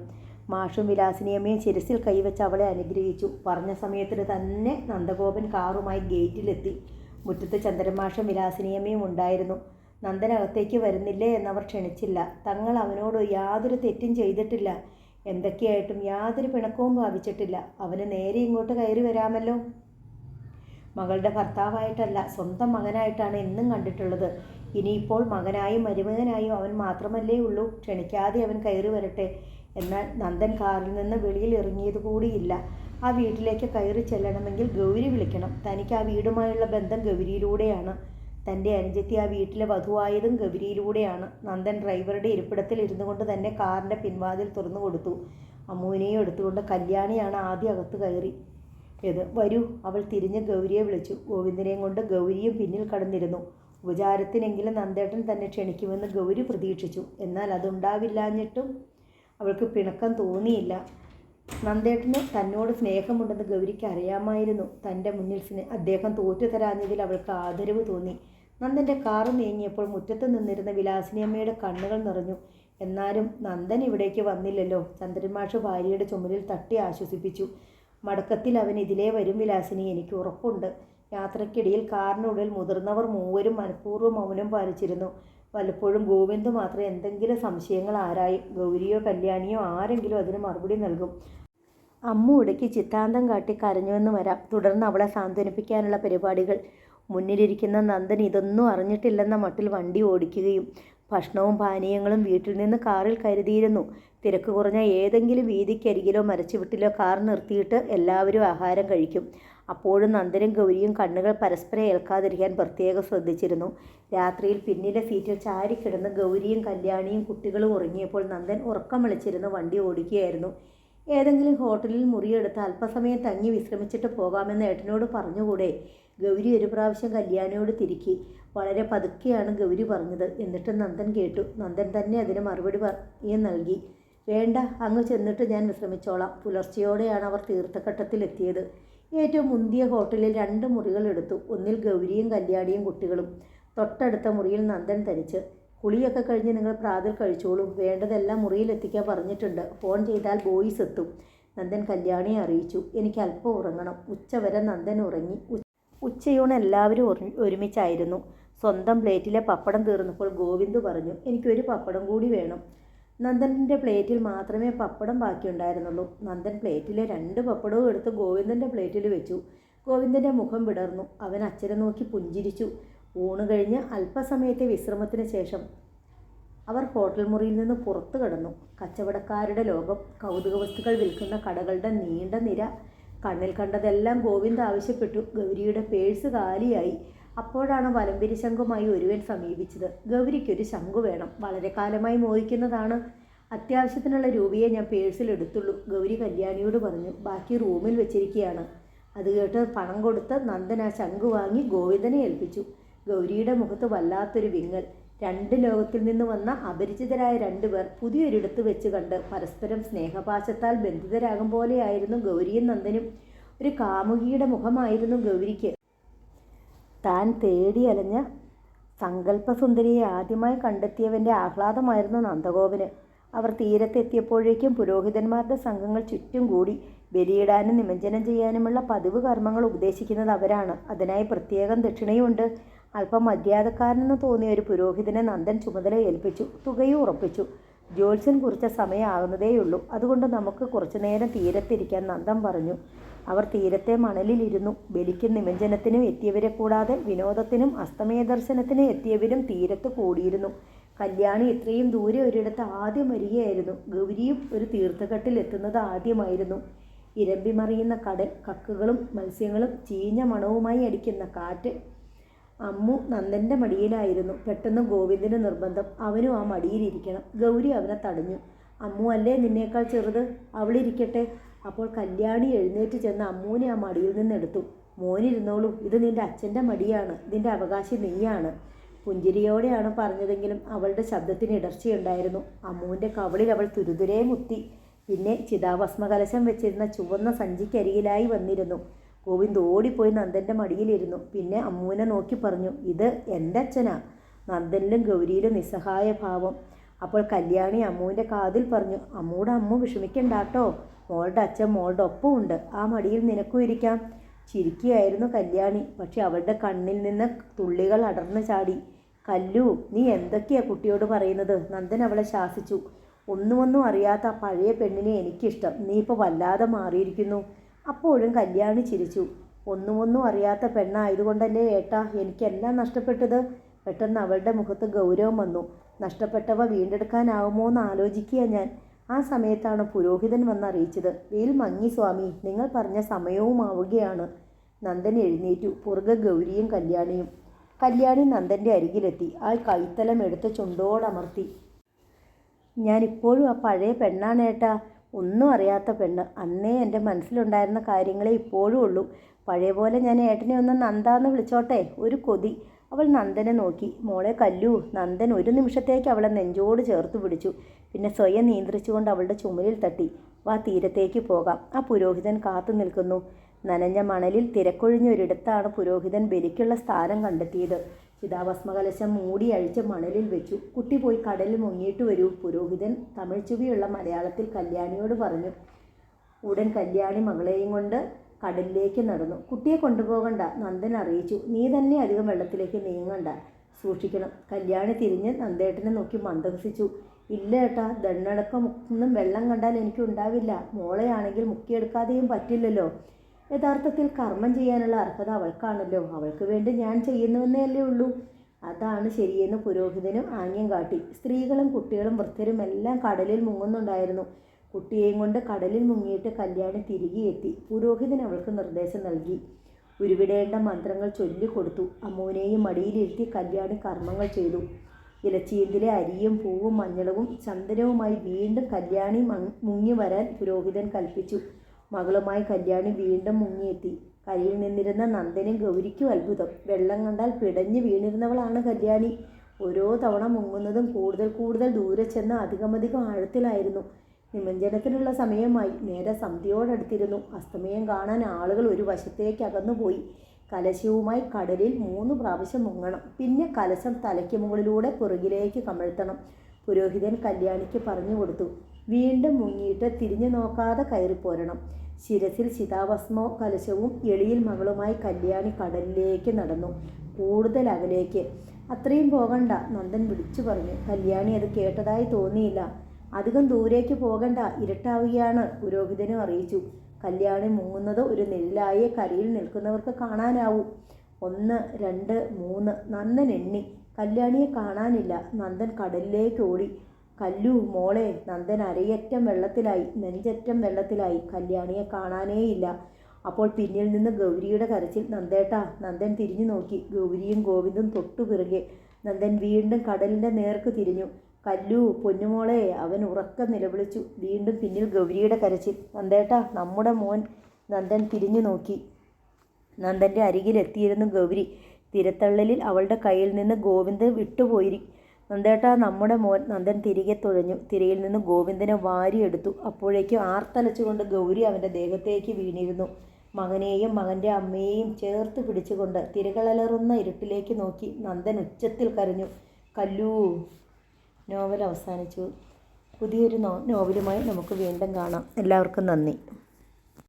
മാഷും വിലാസിനിയമ്മയും ശിരസിൽ കൈവച്ച് അവളെ അനുഗ്രഹിച്ചു. പറഞ്ഞ സമയത്തിന് തന്നെ നന്ദഗോപൻ കാറുമായി ഗേറ്റിലെത്തി. മുറ്റത്ത് ചന്ദ്രൻമാഷും വിലാസിനിയമ്മയും ഉണ്ടായിരുന്നു. നന്ദനകത്തേക്ക് വരുന്നില്ലേ എന്നവർ ക്ഷണിച്ചില്ല. തങ്ങൾ അവനോട് യാതൊരു തെറ്റും ചെയ്തിട്ടില്ല. എന്തൊക്കെയായിട്ടും യാതൊരു പിണക്കവും ഭാവിച്ചിട്ടില്ല. അവന് നേരെ ഇങ്ങോട്ട് കയറി വരാമല്ലോ. മകളുടെ ഭർത്താവായിട്ടല്ല, സ്വന്തം മകനായിട്ടാണ് എന്നും കണ്ടിട്ടുള്ളത്. ഇനിയിപ്പോൾ മകനായും മരുമകനായും അവൻ മാത്രമല്ലേ ഉള്ളൂ. ക്ഷണിക്കാതെ അവൻ കയറി വരട്ടെ. എന്നാൽ നന്ദൻ കാറിൽ നിന്ന് വെളിയിൽ ഇറങ്ങിയതുകൂടിയില്ല. ആ വീട്ടിലേക്ക് കയറി ചെല്ലണമെങ്കിൽ ഗൗരി വിളിക്കണം. തനിക്ക് ആ വീടുമായുള്ള ബന്ധം ഗൗരിയിലൂടെയാണ്. തൻ്റെ അനുജത്തി ആ വീട്ടിലെ വധുവായതും ഗൗരിയിലൂടെയാണ്. നന്ദൻ ഡ്രൈവറുടെ ഇരിപ്പിടത്തിൽ ഇരുന്നു കൊണ്ട് തന്നെ കാറിൻ്റെ പിൻവാതിൽ തുറന്നു കൊടുത്തു. അമ്മുവിനെയും എടുത്തുകൊണ്ട് കല്യാണിയാണ് ആദ്യം അകത്ത് കയറി. വരൂ. അവൾ തിരിഞ്ഞ് ഗൗരിയെ വിളിച്ചു. ഗോവിന്ദനെയും കൊണ്ട് ഗൗരിയും പിന്നിൽ കടന്നിരുന്നു. ഉപചാരത്തിനെങ്കിലും നന്ദേട്ടൻ തന്നെ ക്ഷണിക്കുമെന്ന് ഗൗരി പ്രതീക്ഷിച്ചു. എന്നാൽ അതുണ്ടാവില്ലാഞ്ഞിട്ടും അവൾക്ക് പിണക്കം തോന്നിയില്ല. നന്ദേട്ടന് തന്നോട് സ്നേഹമുണ്ടെന്ന് ഗൗരിക്ക് അറിയാമായിരുന്നു. തൻ്റെ മുന്നിൽ അദ്ദേഹം തോറ്റു തരാഞ്ഞതിൽ അവൾക്ക് ആദരവ് തോന്നി. നന്ദൻ്റെ കാറ് നീങ്ങിയപ്പോൾ മുറ്റത്ത് നിന്നിരുന്ന വിലാസിനിയമ്മയുടെ കണ്ണുകൾ നിറഞ്ഞു. എന്നാലും നന്ദൻ ഇവിടേക്ക് വന്നില്ലല്ലോ. ചന്ദ്രൻമാഷ് ഭാര്യയുടെ ചുമലിൽ തട്ടി ആശ്വസിപ്പിച്ചു. മടക്കത്തിൽ അവൻ ഇതിലേ വരും വിലാസിനി, എനിക്ക് ഉറപ്പുണ്ട്. യാത്രയ്ക്കിടയിൽ കാറിനുള്ളിൽ മുതിർന്നവർ മൂവരും മനഃപൂർവ്വം മൗനം പാലിച്ചിരുന്നു. വല്ലപ്പോഴും ഗോവിന്ദ് മാത്രം എന്തെങ്കിലും സംശയങ്ങൾ ആരായും. ഗൗരിയോ കല്യാണിയോ ആരെങ്കിലും അതിന് മറുപടി നൽകും. അമ്മു ഇടയ്ക്ക് ചിത്താന്തം കാട്ടി കരഞ്ഞുവെന്ന് വരാം. തുടർന്ന് അവളെ സാന്ത്വനിപ്പിക്കാനുള്ള പരിപാടികൾ. മുന്നിലിരിക്കുന്ന നന്ദൻ ഇതൊന്നും അറിഞ്ഞിട്ടില്ലെന്ന മട്ടിൽ വണ്ടി ഓടിക്കുകയും ഭക്ഷണവും പാനീയങ്ങളും വീട്ടിൽ നിന്ന് കാറിൽ കരുതിയിരുന്നു. തിരക്ക് കുറഞ്ഞ ഏതെങ്കിലും വീതിക്കരികിലോ മരച്ചുവട്ടിലോ കാർ നിർത്തിയിട്ട് എല്ലാവരും ആഹാരം കഴിക്കും. അപ്പോഴും നന്ദനും ഗൗരിയും കണ്ണുകൾ പരസ്പരം ഏൽക്കാതിരിക്കാൻ പ്രത്യേകം ശ്രദ്ധിച്ചിരുന്നു. രാത്രിയിൽ പിന്നിലെ സീറ്റിൽ ചാരിക്കിടന്ന് ഗൗരിയും കല്യാണിയും കുട്ടികളും ഉറങ്ങിയപ്പോൾ നന്ദൻ ഉറക്കം വിളിച്ചിരുന്ന് വണ്ടി ഓടിക്കുകയായിരുന്നു. ഏതെങ്കിലും ഹോട്ടലിൽ മുറിയെടുത്ത് അല്പസമയം തങ്ങി വിശ്രമിച്ചിട്ട് പോകാമെന്ന് ഏട്ടനോട് പറഞ്ഞുകൂടെ? ഗൗരി ഒരു പ്രാവശ്യം കല്യാണിയോട് തിരിക്കി. വളരെ പതുക്കെയാണ് ഗൗരി പറഞ്ഞത്. എന്നിട്ട് നന്ദൻ കേട്ടു. നന്ദൻ തന്നെ അതിന് മറുപടി നൽകി. വേണ്ട, അങ്ങ് ചെന്നിട്ട് ഞാൻ വിശ്രമിച്ചോളാം. പുലർച്ചെയോടെയാണ് അവർ തീർത്ഥഘട്ടത്തിലെത്തിയത്. ഏറ്റവും മുന്തിയ ഹോട്ടലിൽ 2 മുറികൾ എടുത്തു. ഒന്നിൽ ഗൗരിയും കല്യാണിയും കുട്ടികളും. തൊട്ടടുത്ത മുറിയിൽ നന്ദൻ തനിച്ച്. കുളിയൊക്കെ കഴിഞ്ഞ് നിങ്ങൾ പ്രാതൽ കഴിച്ചോളൂ. വേണ്ടതെല്ലാം മുറിയിലെത്തിക്കാൻ പറഞ്ഞിട്ടുണ്ട്. ഫോൺ ചെയ്താൽ ബോയ്സ് എത്തും. നന്ദൻ കല്യാണിയെ അറിയിച്ചു. എനിക്ക് അല്പം ഉറങ്ങണം. ഉച്ചവരെ നന്ദൻ ഉറങ്ങി. ഉച്ചയൂണ് എല്ലാവരും ഒരുമിച്ചായിരുന്നു. സ്വന്തം പ്ലേറ്റിലെ പപ്പടം തീർന്നപ്പോൾ ഗോവിന്ദ് പറഞ്ഞു, എനിക്കൊരു പപ്പടം കൂടി വേണം. നന്ദൻ്റെ പ്ലേറ്റിൽ മാത്രമേ പപ്പടം ബാക്കിയുണ്ടായിരുന്നുള്ളൂ. നന്ദൻ പ്ലേറ്റിലെ 2 പപ്പടവും എടുത്ത് ഗോവിന്ദൻ്റെ പ്ലേറ്റിൽ വെച്ചു. ഗോവിന്ദൻ്റെ മുഖം വിടർന്നു. അവൻ അച്ഛനെ നോക്കി പുഞ്ചിരിച്ചു. ഊണ് കഴിഞ്ഞ് അല്പസമയത്തെ വിശ്രമത്തിന് ശേഷം അവർ ഹോട്ടൽ മുറിയിൽ നിന്ന് പുറത്തു കടന്നു. കച്ചവടക്കാരുടെ ലോകം, കൗതുക വസ്തുക്കൾ വിൽക്കുന്ന കടകളുടെ നീണ്ട നിര. കണ്ണിൽ കണ്ടതെല്ലാം ഗോവിന്ദ് ആവശ്യപ്പെട്ടു. ഗൗരിയുടെ പേഴ്സ് കാലിയായി. അപ്പോഴാണ് വലംപിരി ശംഖുമായി ഒരുവൻ സമീപിച്ചത്. ഗൗരിക്കൊരു ശംഖു വേണം, വളരെ കാലമായി മോഹിക്കുന്നതാണ്. അത്യാവശ്യത്തിനുള്ള രൂപയെ ഞാൻ പേഴ്സിൽ എടുത്തുള്ളൂ, ഗൗരി കല്യാണിയോട് പറഞ്ഞു. ബാക്കി റൂമിൽ വെച്ചിരിക്കുകയാണ്. അത് കേട്ട് പണം കൊടുത്ത് നന്ദൻ ആ ശംഖു വാങ്ങി ഗോവിന്ദനെ ഏൽപ്പിച്ചു. ഗൗരിയുടെ മുഖത്ത് വല്ലാത്തൊരു വിങ്ങൽ. രണ്ട് ലോകത്തിൽ നിന്ന് വന്ന അപരിചിതരായ രണ്ടുപേർ പുതിയൊരിടത്ത് വെച്ച് കണ്ട് പരസ്പരം സ്നേഹപാശത്താൽ ബന്ധിതരാകും പോലെയായിരുന്നു ഗൗരിയും നന്ദനും. ഒരു കാമുകിയുടെ മുഖമായിരുന്നു ഗൗരിക്ക്. താൻ തേടി അലഞ്ഞ സങ്കല്പസുന്ദരിയെ ആദ്യമായി കണ്ടെത്തിയവൻ്റെ ആഹ്ലാദമായിരുന്നു നന്ദഗോപന്. അവർ തീരത്തെത്തിയപ്പോഴേക്കും പുരോഹിതന്മാരുടെ സംഘങ്ങൾ ചുറ്റും കൂടി. ബലിയിടാനും നിമജ്ജനം ചെയ്യാനുമുള്ള പതിവ് കർമ്മങ്ങൾ ഉപദേശിക്കുന്നത് അവരാണ്. അതിനായി പ്രത്യേകം ദക്ഷിണയുണ്ട്. അല്പം മര്യാദക്കാരനെന്ന് തോന്നിയ ഒരു പുരോഹിതനെ നന്ദൻ ചുമതല ഏൽപ്പിച്ചു. തുകയും ഉറപ്പിച്ചു. ജ്യോത്സ്യൻ കുറിച്ച സമയമാകുന്നതേയുള്ളൂ, അതുകൊണ്ട് നമുക്ക് കുറച്ചു നേരം തീരത്തിരിക്കാൻ നന്ദൻ പറഞ്ഞു. അവർ തീരത്തെ മണലിലിരുന്നു. ബലിക്കും നിമജ്ജനത്തിനും എത്തിയവരെ കൂടാതെ വിനോദത്തിനും അസ്തമയ ദർശനത്തിനും എത്തിയവരും തീരത്ത് കൂടിയിരുന്നു. കല്യാണി ഇത്രയും ദൂരെ ഒരിടത്ത് ആദ്യം വരികയായിരുന്നു. ഗൗരിയും ഒരു തീർത്ഥഘട്ടിൽ എത്തുന്നത് ആദ്യമായിരുന്നു. ഇരമ്പി മറിയുന്ന കടൽ, കക്കുകളും മത്സ്യങ്ങളും ചീഞ്ഞ മണവുമായി അടിക്കുന്ന കാറ്റ്. അമ്മു നന്ദൻ്റെ മടിയിലായിരുന്നു. പെട്ടെന്ന് ഗോവിന്ദന് നിർബന്ധം, അവനും ആ മടിയിലിരിക്കണം. ഗൗരി അവനെ തടഞ്ഞു. അമ്മു അല്ലേ നിന്നേക്കാൾ ചെറുത്, അവളിരിക്കട്ടെ. അപ്പോൾ കല്യാണി എഴുന്നേറ്റ് ചെന്ന് അമ്മൂനെ ആ മടിയിൽ നിന്നെടുത്തു. മോനിരുന്നോളൂ, ഇത് നിൻ്റെ അച്ഛൻ്റെ മടിയാണ്, ഇതിൻ്റെ അവകാശി നീയാണ്. പുഞ്ചിരിയോടെയാണ് പറഞ്ഞതെങ്കിലും അവളുടെ ശബ്ദത്തിന് ഇടർച്ചയുണ്ടായിരുന്നു. അമ്മുവിൻ്റെ കവളിൽ അവൾ തുരുതുരേ മുത്തി. പിന്നെ ചിതാഭസ്മകലശം വെച്ചിരുന്ന ചുവന്ന സഞ്ചിക്കരികിലായി വന്നിരുന്നു. ഗോവിന്ദ് ഓടിപ്പോയി നന്ദൻ്റെ മടിയിലിരുന്നു. പിന്നെ അമ്മുവിനെ നോക്കി പറഞ്ഞു, ഇത് എൻ്റെ അച്ഛനാ. നന്ദനിലും ഗൗരിയിലും നിസ്സഹായ ഭാവം. അപ്പോൾ കല്യാണി അമ്മുവിൻ്റെ കാതിൽ പറഞ്ഞു, അമ്മൂടെ അമ്മു വിഷമിക്കണ്ടാട്ടോ, മോളുടെ അച്ഛൻ മോളുടെ ഒപ്പമുണ്ട്, ആ മടിയിൽ നിനക്കും ഇരിക്കാം. ചിരിക്കുകയായിരുന്നു കല്യാണി. പക്ഷെ അവളുടെ കണ്ണിൽ നിന്ന് തുള്ളികൾ അടർന്നു ചാടി. കല്ലു, നീ എന്തൊക്കെയാ കുട്ടിയോട് പറയുന്നത്? നന്ദൻ അവളെ ശാസിച്ചു. ഒന്നുമൊന്നും അറിയാത്ത ആ പഴയ പെണ്ണിനെ എനിക്കിഷ്ടം, നീ ഇപ്പോൾ വല്ലാതെ മാറിയിരിക്കുന്നു. അപ്പോഴും കല്യാണി ചിരിച്ചു. ഒന്നുമൊന്നും അറിയാത്ത പെണ്ണായതുകൊണ്ടല്ലേ ഏട്ടാ എനിക്കെല്ലാം നഷ്ടപ്പെട്ടത്? പെട്ടെന്ന് അവളുടെ മുഖത്ത് ഗൗരവം വന്നു. നഷ്ടപ്പെട്ടവ വീണ്ടെടുക്കാനാവുമോ എന്ന് ആലോചിക്കുക ഞാൻ. ആ സമയത്താണ് പുരോഹിതൻ വന്നറിയിച്ചത്, വെയിൽ മങ്ങി സ്വാമി, നിങ്ങൾ പറഞ്ഞ സമയവും ആവുകയാണ്. നന്ദൻ എഴുന്നേറ്റു. പുറകെ ഗൗരിയും കല്യാണിയും. കല്യാണി നന്ദൻ്റെ അരികിലെത്തി. ആ കൈത്തലം എടുത്ത് ചുണ്ടോടമർത്തി. ഞാനിപ്പോഴും ആ പഴയ പെണ്ണാണേട്ടാ, ഒന്നും അറിയാത്ത പെണ്ണ്. അന്നേ എൻ്റെ മനസ്സിലുണ്ടായിരുന്ന കാര്യങ്ങളെ ഇപ്പോഴും ഉള്ളൂ. പഴയ പോലെ ഞാൻ ഏട്ടനെ ഒന്ന് നന്ദാന്ന് വിളിച്ചോട്ടെ? ഒരു കൊതി. അവൾ നന്ദനെ നോക്കി. മോളെ കല്ലു. നന്ദൻ ഒരു നിമിഷത്തേക്ക് അവളെ നെഞ്ചോട് ചേർത്ത് പിടിച്ചു. പിന്നെ സ്വയം നിയന്ത്രിച്ചുകൊണ്ട് അവളുടെ ചുമലിൽ തട്ടി. വാ, തീരത്തേക്ക് പോകാം, ആ പുരോഹിതൻ കാത്തു നിൽക്കുന്നു. നനഞ്ഞ മണലിൽ തിരക്കൊഴിഞ്ഞൊരിടത്താണ് പുരോഹിതൻ ബലിക്കുള്ള സ്ഥാനം കണ്ടെത്തിയത്. ചിതാഭസ്മകലശം മൂടി അഴിച്ച് മണലിൽ വെച്ചു. കുട്ടി പോയി കടലിൽ മുങ്ങിയിട്ട് വരൂ, പുരോഹിതൻ തമിഴ് ചുവയുള്ള മലയാളത്തിൽ കല്യാണിയോട് പറഞ്ഞു. ഉടൻ കല്യാണി മകളെയും കൊണ്ട് കടലിലേക്ക് നടന്നു. കുട്ടിയെ കൊണ്ടുപോകണ്ട, നന്ദൻ അറിയിച്ചു. നീ തന്നെ അധികം വെള്ളത്തിലേക്ക് നീങ്ങണ്ട, സൂക്ഷിക്കണം. കല്യാണി തിരിഞ്ഞ് നന്ദേട്ടനെ നോക്കി മന്ദഹസിച്ചു. ഇല്ല ഏട്ടാ, ദണ്ണടക്കം വെള്ളം കണ്ടാൽ എനിക്കുണ്ടാവില്ല. മോളെയാണെങ്കിൽ മുക്കിയെടുക്കാതെയും പറ്റില്ലല്ലോ. യഥാർത്ഥത്തിൽ കർമ്മം ചെയ്യാനുള്ള അർഹത അവൾക്കാണല്ലോ. അവൾക്ക് വേണ്ടി ഞാൻ ചെയ്യുന്നുവെന്നേ അല്ലേ ഉള്ളൂ. അതാണ് ശരിയെന്ന് പുരോഹിതനും ആംഗ്യം കാട്ടി. സ്ത്രീകളും കുട്ടികളും വൃദ്ധരും എല്ലാം കടലിൽ മുങ്ങുന്നുണ്ടായിരുന്നു. കുട്ടിയെയും കൊണ്ട് കടലിൽ മുങ്ങിയിട്ട് കല്യാണി തിരികെ എത്തി. പുരോഹിതൻ അവൾക്ക് നിർദ്ദേശം നൽകി. ഉരുവിടേണ്ട മന്ത്രങ്ങൾ ചൊല്ലിക്കൊടുത്തു. അമ്മുവിനെയും മടിയിലിരുത്തി കല്യാണി കർമ്മങ്ങൾ ചെയ്തു. ഇലച്ചീന്തിലെ അരിയും പൂവും മഞ്ഞളവും ചന്ദനവുമായി വീണ്ടും കല്യാണി മുങ്ങി വരാൻ പുരോഹിതൻ കൽപ്പിച്ചു. മകളുമായി കല്യാണി വീണ്ടും മുങ്ങിയെത്തി. കരയിൽ നിന്നിരുന്ന നന്ദനും ഗൗരിക്കും അത്ഭുതം. വെള്ളം കണ്ടാൽ പിടഞ്ഞു വീണിരുന്നവളാണ് കല്യാണി. ഓരോ തവണ മുങ്ങുന്നതും കൂടുതൽ കൂടുതൽ ദൂരെ ചെന്ന് അധികമധികം ആഴത്തിലായിരുന്നു. നിമഞ്ജനത്തിനുള്ള സമയമായി. നേരെ സന്ധ്യയോടടുത്തിരുന്നു. അസ്തമയം കാണാൻ ആളുകൾ ഒരു വശത്തേക്ക് അകന്നുപോയി. കലശവുമായി കടലിൽ 3 പ്രാവശ്യം മുങ്ങണം. പിന്നെ കലശം തലയ്ക്ക് മുകളിലൂടെ പുറകിലേക്ക് കമഴ്ത്തണം. പുരോഹിതൻ കല്യാണിക്ക് പറഞ്ഞു കൊടുത്തു. വീണ്ടും മുങ്ങിയിട്ട് തിരിഞ്ഞു നോക്കാതെ കയറിപ്പോരണം. ശിരസിൽ ചിതാഭസ്മോ കലശവും എളിയിൽ മകളുമായി കല്യാണി കടലിലേക്ക് നടന്നു. കൂടുതൽ അകലേക്ക്. അത്രയും പോകണ്ട, നന്ദൻ വിളിച്ചു പറഞ്ഞു. കല്യാണി അത് കേട്ടതായി തോന്നിയില്ല. അധികം ദൂരേക്ക് പോകണ്ട, ഇരുട്ടാവുകയാണ്, പുരോഹിതനും അറിയിച്ചു. കല്യാണി മുങ്ങുന്നത് ഒരു നെല്ലായെ കരയിൽ നിൽക്കുന്നവർക്ക് കാണാനാവൂ. 1, 2, 3 നന്ദൻ എണ്ണി. കല്യാണിയെ കാണാനില്ല. നന്ദൻ കടലിലേക്ക് ഓടി. കല്ലു മോളെ. നന്ദൻ അരയറ്റം വെള്ളത്തിലായി, നെഞ്ചറ്റം വെള്ളത്തിലായി. കല്യാണിയെ കാണാനേയില്ല. അപ്പോൾ പിന്നിൽ നിന്ന് ഗൗരിയുടെ കരച്ചിൽ. നന്ദേട്ടാ. നന്ദൻ തിരിഞ്ഞു നോക്കി. ഗൗരിയും ഗോവിന്ദും തൊട്ടു പിറകെ. നന്ദൻ വീണ്ടും കടലിൻ്റെ നേർക്ക് തിരിഞ്ഞു. കല്ലു പൊന്നുമോളെ. അവൻ ഉറക്കം നിലവിളിച്ചു. വീണ്ടും പിന്നിൽ ഗൗരിയുടെ കരച്ചിൽ. നന്ദേട്ടാ, നമ്മുടെ മോൻ. നന്ദൻ തിരിഞ്ഞു നോക്കി. നന്ദൻ്റെ അരികിലെത്തിയിരുന്നു ഗൗരി. തിരത്തള്ളലിൽ അവളുടെ കയ്യിൽ നിന്ന് ഗോവിന്ദ് വിട്ടുപോയി. നന്ദേട്ടാ, നമ്മുടെ മോൻ. നന്ദൻ തിരികെ തുഴഞ്ഞു. തിരയിൽ നിന്ന് ഗോവിന്ദനെ വാരിയെടുത്തു. അപ്പോഴേക്കും ആർത്തലച്ചുകൊണ്ട് ഗൗരി അവൻ്റെ ദേഹത്തേക്ക് വീണിരുന്നു. മകനെയും മകൻ്റെ അമ്മയെയും ചേർത്ത് പിടിച്ചുകൊണ്ട് തിരകളലറുന്ന ഇരുട്ടിലേക്ക് നോക്കി നന്ദൻ ഉച്ചത്തിൽ കരഞ്ഞു. കല്ലു. നോവൽ അവസാനിച്ചു. പുതിയൊരു നോവലുമായി നമുക്ക് വീണ്ടും കാണാം. എല്ലാവർക്കും നന്ദി.